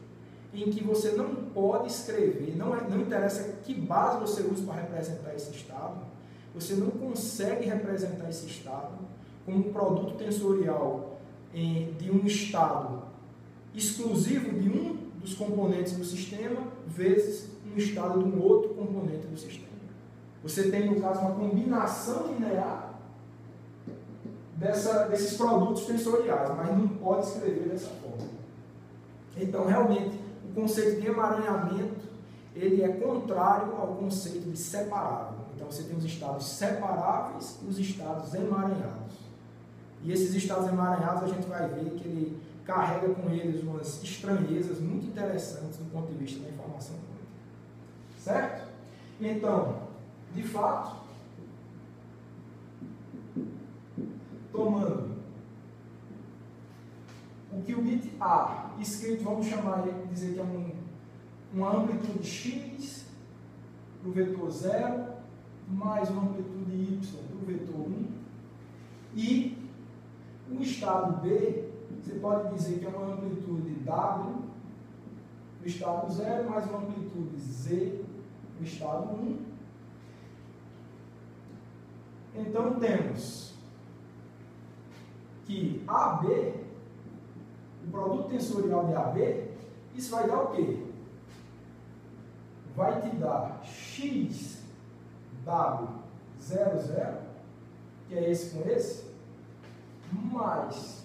em que você não pode escrever, não interessa que base você use para representar esse estado, você não consegue representar esse estado como um produto tensorial de um estado exclusivo de um dos componentes do sistema vezes um estado de um outro componente do sistema. Você tem, no caso, uma combinação linear desses produtos tensoriais, mas não pode escrever dessa forma. Então, realmente, o conceito de emaranhamento ele é contrário ao conceito de separável. Então, você tem os estados separáveis e os estados emaranhados. E esses estados emaranhados, a gente vai ver que ele carrega com eles umas estranhezas muito interessantes do ponto de vista da informação quântica. Certo? Então, de fato, tomando o qubit A, escrito, vamos dizer que é uma amplitude x para o vetor 0, mais uma amplitude y para o vetor 1, e o estado B, você pode dizer que é uma amplitude W no estado 0, mais uma amplitude Z no estado 1. Então, temos que AB, o produto tensorial de AB, isso vai dar o quê? Vai te dar XW00, que é esse com esse, mais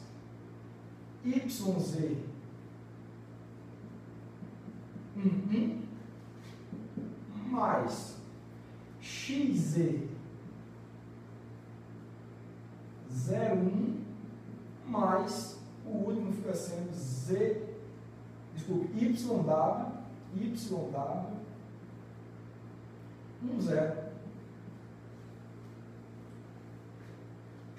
YZ 11 mais XZ 01 mais o último fica sendo YW 10.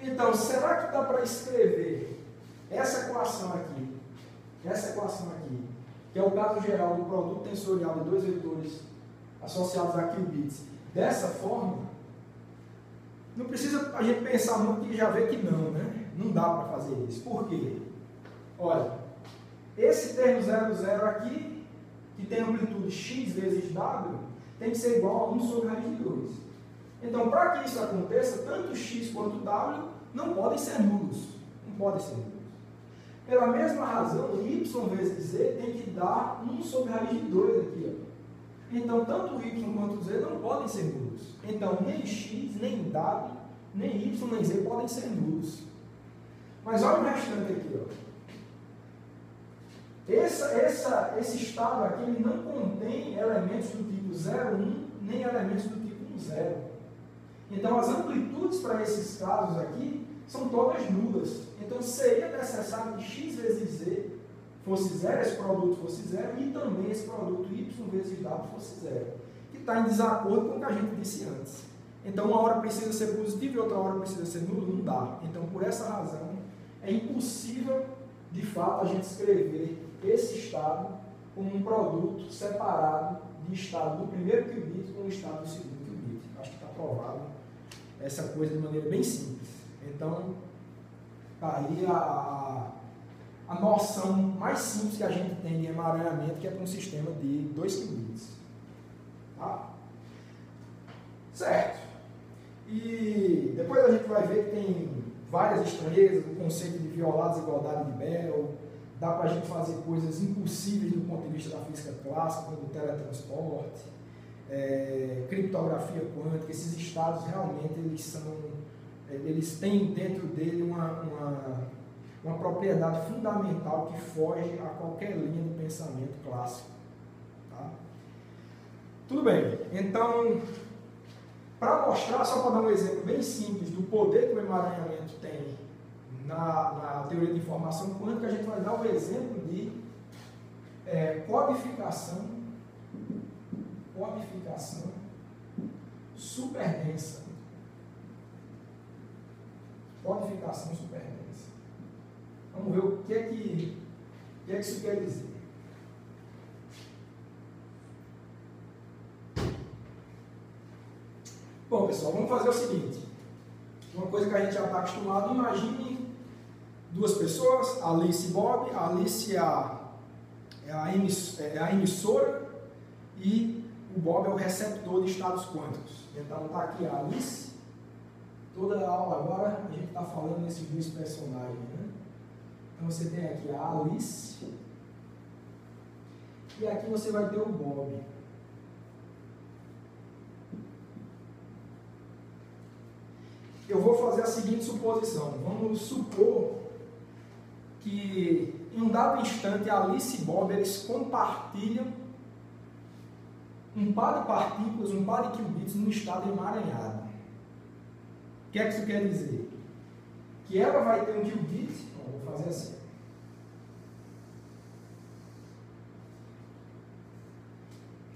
Então, será que dá para escrever essa equação aqui, que é o caso geral do produto tensorial de dois vetores associados a qubits, dessa forma? Não precisa a gente pensar muito que já vê que não, né? Não dá para fazer isso. Por quê? Olha, esse termo 00 aqui, que tem amplitude x vezes w, tem que ser igual a 1 sobre raiz de 2. Então, para que isso aconteça, tanto x quanto w não podem ser nulos. Não podem ser nulos. Pela mesma razão, y vezes z tem que dar 1 sobre raiz de 2 aqui. Ó. Então, tanto y quanto z não podem ser nulos. Então, nem x, nem w, nem y, nem z podem ser nulos. Mas olha o restante aqui. Ó. Esse estado aqui ele não contém elementos do tipo 0,1, nem elementos do tipo 1,0. Então, as amplitudes para esses casos aqui são todas nulas. Então, seria necessário que x vezes z fosse 0, esse produto fosse 0, e também esse produto y vezes w fosse 0, que está em desacordo com o que a gente disse antes. Então, uma hora precisa ser positivo e outra hora precisa ser nulo, não dá. Então, por essa razão, é impossível, de fato, a gente escrever esse estado como um produto separado de estado do primeiro qubit com o estado do segundo qubit. Acho que está provado essa coisa de maneira bem simples. Então, tá aí a noção mais simples que a gente tem de emaranhamento, que é para um sistema de 2 qubits. Tá? Certo. E depois a gente vai ver que tem várias estranhezas, o conceito de violar a desigualdade de Bell, dá para a gente fazer coisas impossíveis do ponto de vista da física clássica, como o teletransporte, criptografia quântica. Esses estados realmente eles têm dentro dele uma propriedade fundamental que foge a qualquer linha do pensamento clássico. Tá? Tudo bem, então, para mostrar, só para dar um exemplo bem simples do poder que o emaranhamento tem na teoria de informação quântica, a gente vai dar um exemplo de codificação superdensa. Codificação superdensa. Vamos ver o que é que isso quer dizer. Bom, pessoal, vamos fazer o seguinte. Uma coisa que a gente já está acostumado, imagine duas pessoas, Alice e Bob. A Alice é a emissora e o Bob é o receptor de estados quânticos. Então está aqui a Alice. Toda a aula agora a gente está falando nesses dois personagens, né? Então você tem aqui a Alice e aqui você vai ter o Bob. Eu vou fazer a seguinte suposição. Vamos supor que em um dado instante Alice e Bob eles compartilham um par de partículas, um par de qubits num estado emaranhado. O que é que isso quer dizer? Que ela vai ter um qubit, vou fazer assim.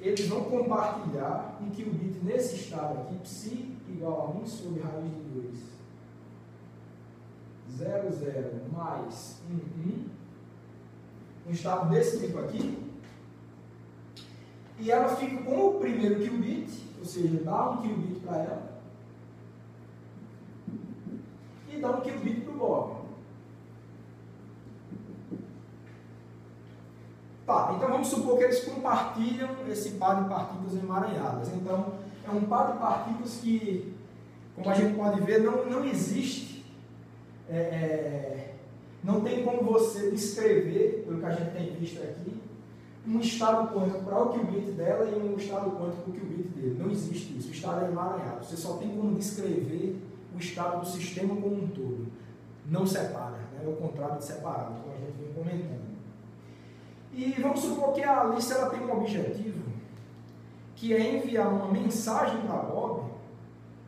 Eles vão compartilhar um qubit nesse estado aqui, psi igual a 1 sobre raiz de 2. 0, 0 mais 1, 1. Um estado desse tipo aqui. E ela fica com o primeiro qubit, ou seja, dá um qubit para ela. E dá um qubit para o Bob. Tá, então vamos supor que eles compartilham esse par de partículas emaranhadas. Então, é um par de partículas que, como a gente pode ver, não existe, não tem como você descrever, pelo que a gente tem visto aqui, um estado quântico para o qubit dela e um estado quântico para o qubit dele. Não existe isso, o estado é emaranhado. Você só tem como descrever o estado do sistema como um todo. Não separa, né? É o contrário de separado, como a gente vem comentando. E vamos supor que a Alice ela tem um objetivo, que é enviar uma mensagem para Bob,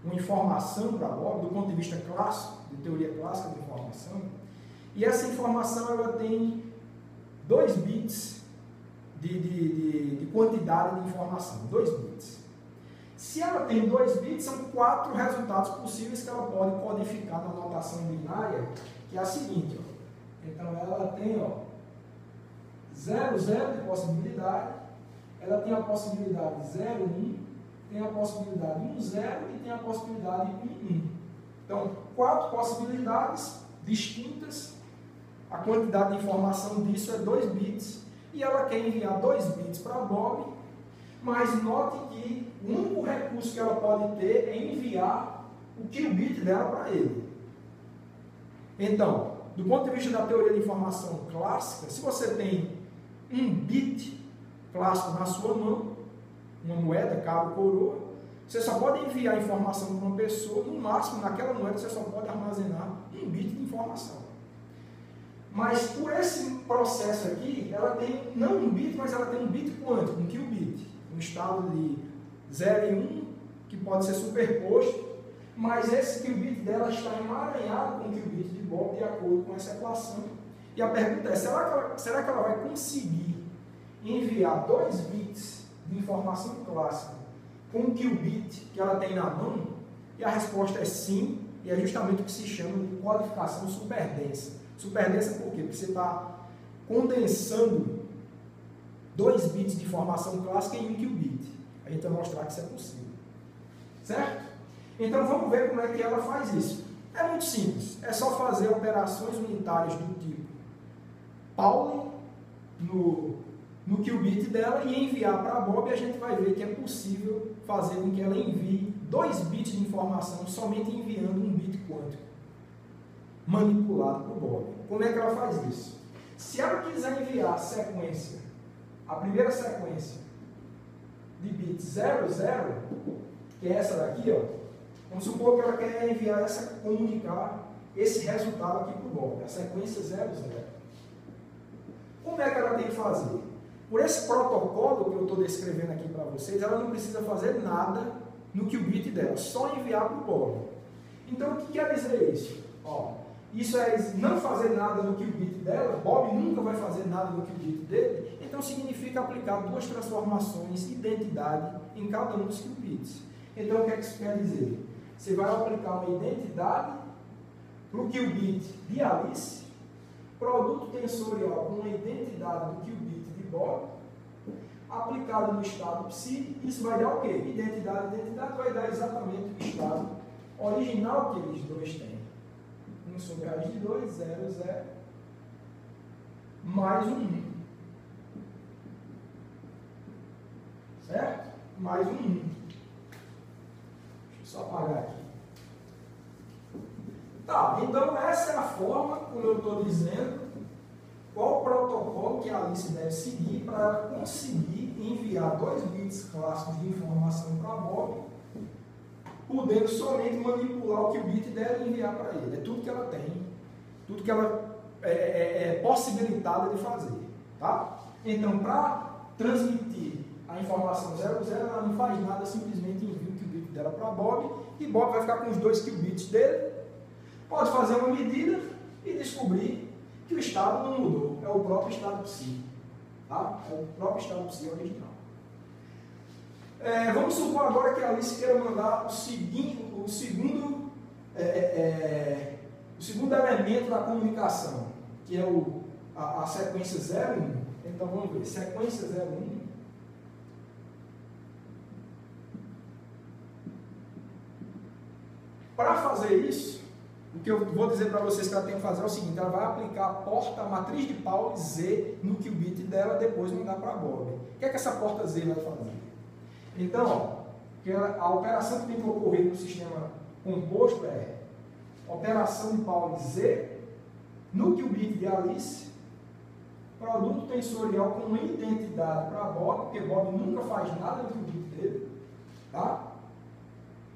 uma informação para Bob, do ponto de vista clássico, de teoria clássica de informação, e essa informação ela tem 2 bits de quantidade de informação, 2 bits. Se ela tem 2 bits, são 4 resultados possíveis que ela pode codificar na notação binária, que é a seguinte, ó. Então ela tem, ó, 0, 0 de possibilidade, ela tem a possibilidade 0, 1, tem a possibilidade 1, 0 e tem a possibilidade 1, 1. Então, 4 possibilidades distintas, a quantidade de informação disso é 2 bits, e ela quer enviar 2 bits para Bob, mas note que o único recurso que ela pode ter é enviar o qubit dela para ele. Então, do ponto de vista da teoria de informação clássica, se você tem um bit clássico na sua mão, uma moeda, cabo, coroa, você só pode enviar informação para uma pessoa, no máximo, naquela moeda você só pode armazenar um bit de informação. Mas por esse processo aqui, ela tem não um bit, mas ela tem um bit quântico, um qubit, um estado de 0 e 1, que pode ser superposto, mas esse qubit dela está emaranhado com o qubit de Bob de acordo com essa equação. E a pergunta é, será que ela vai conseguir enviar 2 bits de informação clássica com o qubit que ela tem na mão? E a resposta é sim, e é justamente o que se chama de codificação superdensa. Superdensa por quê? Porque você está condensando 2 bits de informação clássica em um qubit. A gente vai mostrar que isso é possível. Certo? Então vamos ver como é que ela faz isso. É muito simples, é só fazer operações unitárias do tipo Pauli no qubit dela e enviar para a Bob, e a gente vai ver que é possível fazer com que ela envie 2 bits de informação somente enviando um bit quântico manipulado para o Bob. Como é que ela faz isso? Se ela quiser enviar a sequência, a primeira sequência de bits 00, que é essa daqui, ó, vamos supor que ela quer enviar comunicar esse resultado aqui para o Bob, a sequência 00. Como é que ela tem que fazer? Por esse protocolo que eu estou descrevendo aqui para vocês, ela não precisa fazer nada no qubit dela, só enviar para o Bob. Então, o que quer dizer isso? Ó, isso é não fazer nada no qubit dela, Bob nunca vai fazer nada no qubit dele, então significa aplicar 2 transformações de identidade em cada um dos qubits. Então, o que é que isso quer dizer? Você vai aplicar uma identidade para o qubit de Alice, produto tensorial com uma identidade do qubit de Bob, aplicado no estado psi, isso vai dar o quê? Identidade vai dar exatamente o estado original que eles dois têm. 1 sobre raiz de 2, 0, 0, mais 1, 1. certo? Mais um 1. Deixa eu só apagar aqui. Tá, então essa é a forma, como eu estou dizendo, qual o protocolo que a Alice deve seguir para ela conseguir enviar 2 bits clássicos de informação para Bob, podendo somente manipular o que o bit dela e enviar para ele. É tudo que ela tem, tudo que ela é possibilitada de fazer. Tá? Então, para transmitir a informação 00, ela não faz nada, simplesmente envia o qubit dela para Bob, e Bob vai ficar com os 2 qubits dele, pode fazer uma medida e descobrir que o estado não mudou, é o próprio estado psi. Tá? É o próprio estado psi original. Vamos supor agora que a Alice queira mandar o segundo elemento da comunicação, que é a sequência 01. Então vamos ver, sequência 01. Para fazer isso, o que eu vou dizer para vocês que ela tem que fazer é o seguinte: ela vai aplicar a porta, a matriz de Pauli Z no qubit dela, depois mandar para Bob. O que é que essa porta Z vai fazer? Então, ó, a operação que tem que ocorrer no sistema composto é operação de Pauli Z no qubit de Alice, produto tensorial com uma identidade para Bob, porque Bob nunca faz nada no qubit dele, tá?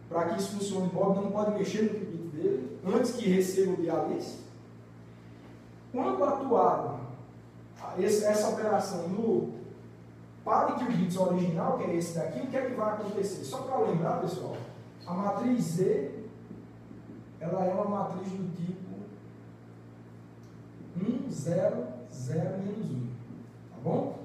Para que isso funcione, Bob não pode mexer no qubit dele antes que receba o de Alice. Quando atuado essa operação no par de qubits original, que é esse daqui, o que é que vai acontecer? Só para lembrar, pessoal, a matriz Z ela é uma matriz do tipo 1, 0, 0, menos 1. Tá bom?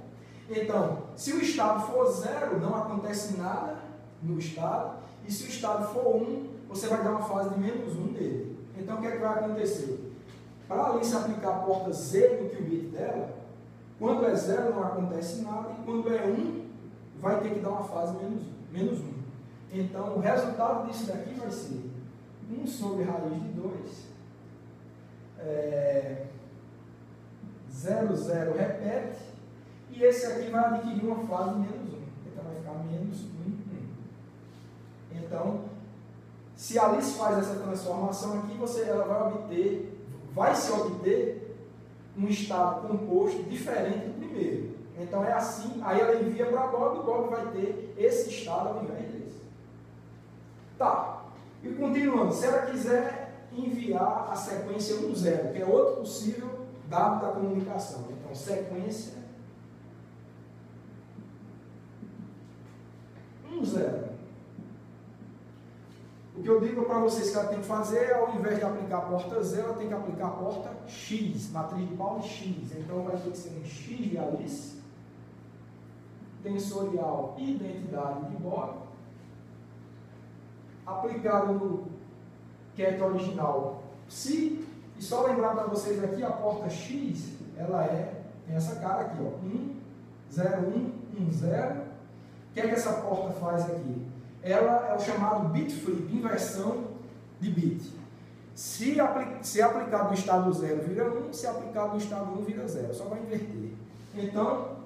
Então, se o estado for 0, não acontece nada no estado. E se o estado for 1, você vai dar uma fase de menos 1 nele. Então, o que é que vai acontecer? Para a Alice aplicar a porta Z no qubit dela, quando é 0 não acontece nada, e quando é 1, vai ter que dar uma fase menos 1. Então, o resultado disso daqui vai ser 1 sobre raiz de 2, 0, 0 repete, e esse aqui vai adquirir uma fase menos 1. Então, vai ficar menos 1, 1. Então, se a Alice faz essa transformação aqui, ela vai se obter um estado composto diferente do primeiro. Então é assim, aí ela envia para Bob e Bob vai ter esse estado ao invés desse. Tá, e continuando, se ela quiser enviar a sequência 1-0, que é outro possível dado da comunicação. Então, sequência 1-0. O que eu digo para vocês que ela tem que fazer, ao invés de aplicar a porta Z, ela tem que aplicar a porta X, matriz de Pauli X. Então vai ter que ser um X de Alice, tensorial identidade de Bob, aplicado no ket original psi. E só lembrar para vocês aqui, a porta X, ela tem essa cara aqui, ó, 1, 0, 1, 1, 0. O que é que essa porta faz aqui? Ela é o chamado bit flip, inversão de bit. Se aplicado no estado 0 vira 1, se aplicado no estado 1 vira 0, só vai inverter. Então,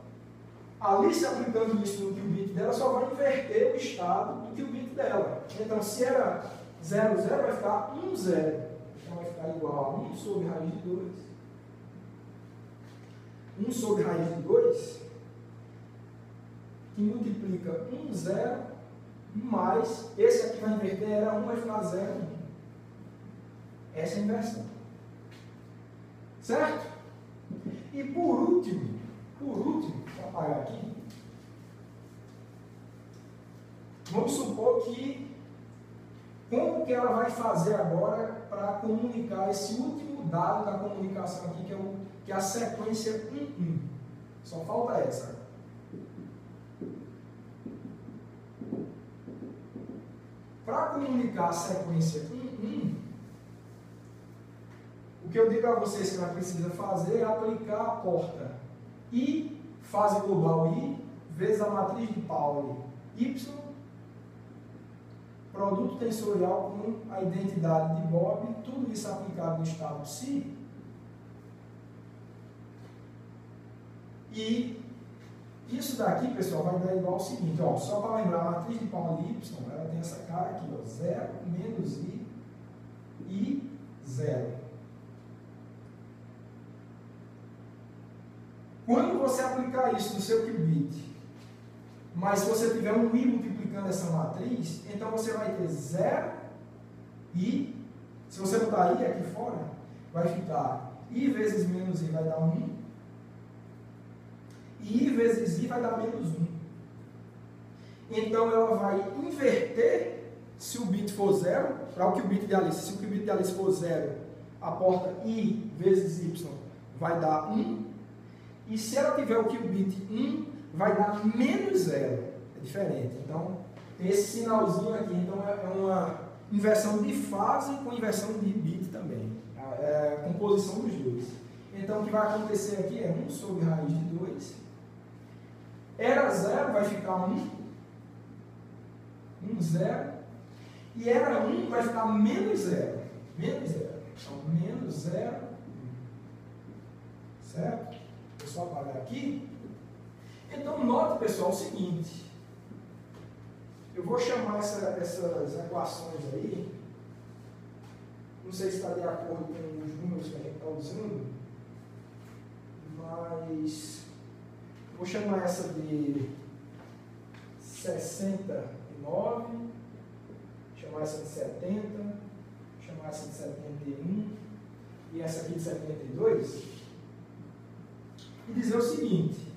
Alice aplicando isso no qubit dela só vai inverter o estado do qubit dela. Então, se era 0, 0, vai ficar 1, 0. Então, vai ficar igual a 1 sobre raiz de 2. 1 sobre raiz de 2, que multiplica 1, 0, mais, esse aqui vai inverter, era 1, vai ficar 0, 1. Essa é a inversão. Certo? E por último, vou apagar aqui, vamos supor que, como que ela vai fazer agora para comunicar esse último dado da comunicação aqui, que é a sequência 1-1. Só falta essa. Para comunicar a sequência 1-1, o que eu digo a vocês que ela precisa fazer é aplicar a porta I, fase global I, vezes a matriz de Pauli Y, produto tensorial com a identidade de Bob, tudo isso aplicado no estado psi, e Isso daqui, pessoal, vai dar igual ao seguinte, ó, só para lembrar, a matriz de Pauli Y, ela tem essa cara aqui, ó, 0, menos I, 0. Quando você aplicar isso no seu qubit, mas se você tiver um I multiplicando essa matriz, então você vai ter 0 I, se você botar I aqui fora, vai ficar I vezes menos I vai dar 1, e I vezes I vai dar menos 1. Então ela vai inverter se o bit for 0, para o qubit de Alice. Se o qubit de Alice for 0, a porta I vezes Y vai dar 1. E se ela tiver o qubit 1, vai dar menos 0. É diferente. Então, tem esse sinalzinho aqui. Então é uma inversão de fase com inversão de bit também. É a composição dos dois. Então o que vai acontecer aqui é 1 sobre raiz de 2. Era 0 vai ficar 1, 0. E era 1 vai ficar menos 0. Menos 0. Então, menos 0. Certo? Vou só apagar aqui. Então, note, pessoal, o seguinte. Eu vou chamar essas equações aí. Não sei se está de acordo com os números que a gente está usando. Mas vou chamar essa de 69, chamar essa de 70, chamar essa de 71 e essa aqui de 72, e dizer o seguinte: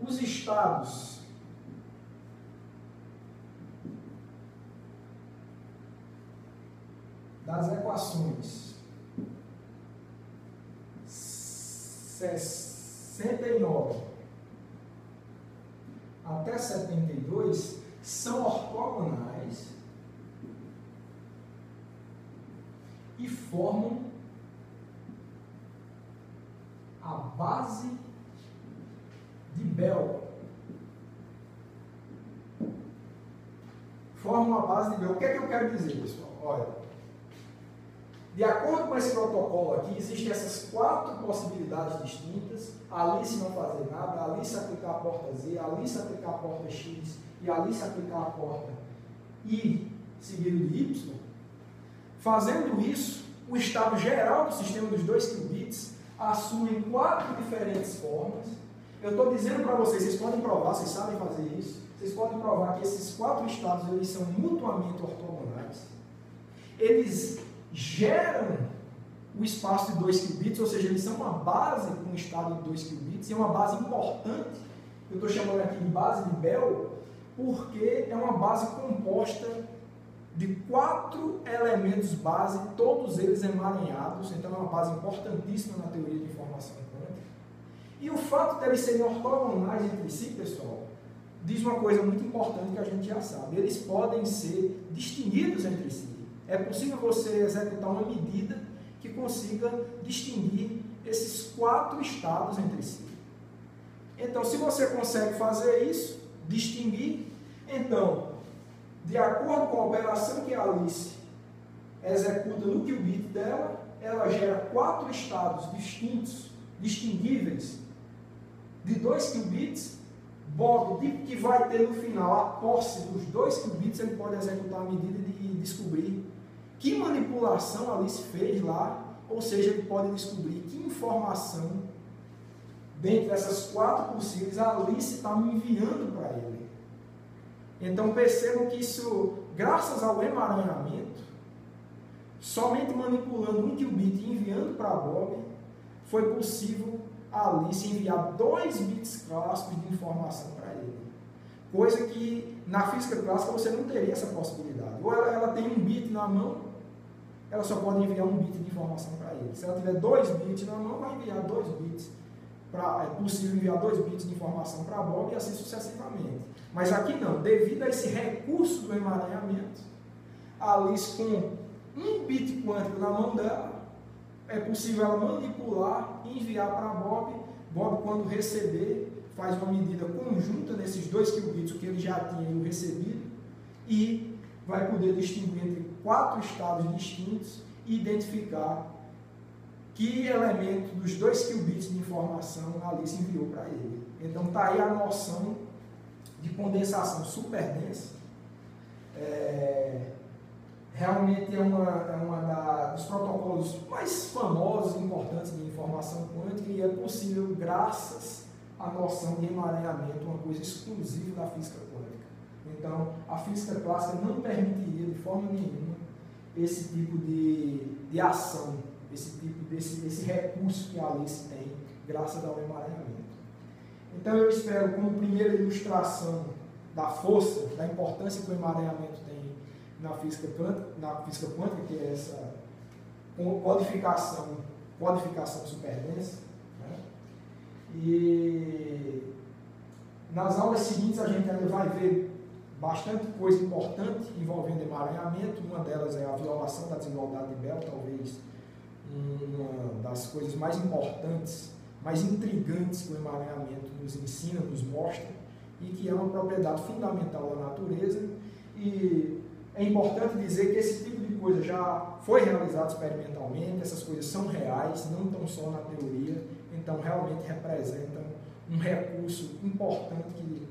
os estados das equações 69 até 72 são ortogonais e formam a base de Bell. Formam a base de Bell. O que é que eu quero dizer, pessoal? Olha, de acordo com esse protocolo aqui, existem essas 4 possibilidades distintas: a Alice não fazer nada, a Alice aplicar a porta Z, a Alice aplicar a porta X e a Alice aplicar a porta I seguido de Y. Fazendo isso, o estado geral do sistema dos 2 qubits assume 4 diferentes formas. Eu estou dizendo para vocês, vocês podem provar, vocês sabem fazer isso, vocês podem provar que esses 4 estados eles são mutuamente ortogonais. Eles geram o espaço de 2 qubits, ou seja, eles são uma base com um estado de 2 qubits, e é uma base importante. Eu estou chamando aqui de base de Bell, porque é uma base composta de 4 elementos base, todos eles emaranhados, então é uma base importantíssima na teoria de informação quântica. E o fato de eles serem ortogonais entre si, pessoal, diz uma coisa muito importante que a gente já sabe: eles podem ser distinguidos entre si. É possível você executar uma medida que consiga distinguir esses 4 estados entre si. Então, se você consegue fazer isso, distinguir, então, de acordo com a operação que a Alice executa no qubit dela, ela gera 4 estados distintos, distinguíveis, de 2 qubits. Bob, que vai ter no final a posse dos 2 qubits, ele pode executar a medida de descobrir que manipulação a Alice fez lá, ou seja, ele pode descobrir que informação, dentre essas 4 possíveis, a Alice está me enviando para ele. Então percebam que isso, graças ao emaranhamento, somente manipulando um qubit e enviando para Bob, foi possível a Alice enviar 2 bits clássicos de informação para ele. Coisa que na física clássica você não teria essa possibilidade. Ou ela tem um bit na mão, ela só pode enviar um bit de informação para ele. Se ela tiver 2 bits na mão, vai enviar 2 bits. É possível enviar 2 bits de informação para Bob e assim sucessivamente. Mas aqui não. Devido a esse recurso do emaranhamento, a Alice, com um bit quântico na mão dela, é possível ela manipular e enviar para Bob. Bob, quando receber, faz uma medida conjunta nesses 2 qubits, o que ele já tinha recebido, e vai poder distinguir entre 4 estados distintos e identificar que elemento dos 2 qubits de informação a Alice enviou para ele. Então está aí a noção de condensação superdensa. Realmente é uma dos protocolos mais famosos e importantes de informação quântica, e é possível graças à noção de emaranhamento, uma coisa exclusiva da física quântica. Então, a física clássica não permitiria de forma nenhuma esse tipo de ação, esse recurso que a Alice tem, graças ao emaranhamento. Então, eu espero, como primeira ilustração da força, da importância que o emaranhamento tem na física quântica, que é essa codificação superdensa, né? E nas aulas seguintes a gente ainda vai ver bastante coisa importante envolvendo emaranhamento. Uma delas é a violação da desigualdade de Bell, talvez uma das coisas mais importantes, mais intrigantes que o emaranhamento nos ensina, nos mostra, e que é uma propriedade fundamental da natureza. E é importante dizer que esse tipo de coisa já foi realizado experimentalmente, essas coisas são reais, não estão só na teoria, então realmente representam um recurso importante que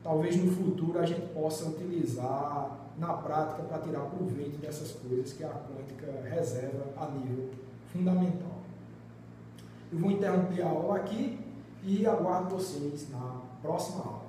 talvez no futuro a gente possa utilizar na prática para tirar proveito dessas coisas que a quântica reserva a nível fundamental. Eu vou interromper a aula aqui e aguardo vocês na próxima aula.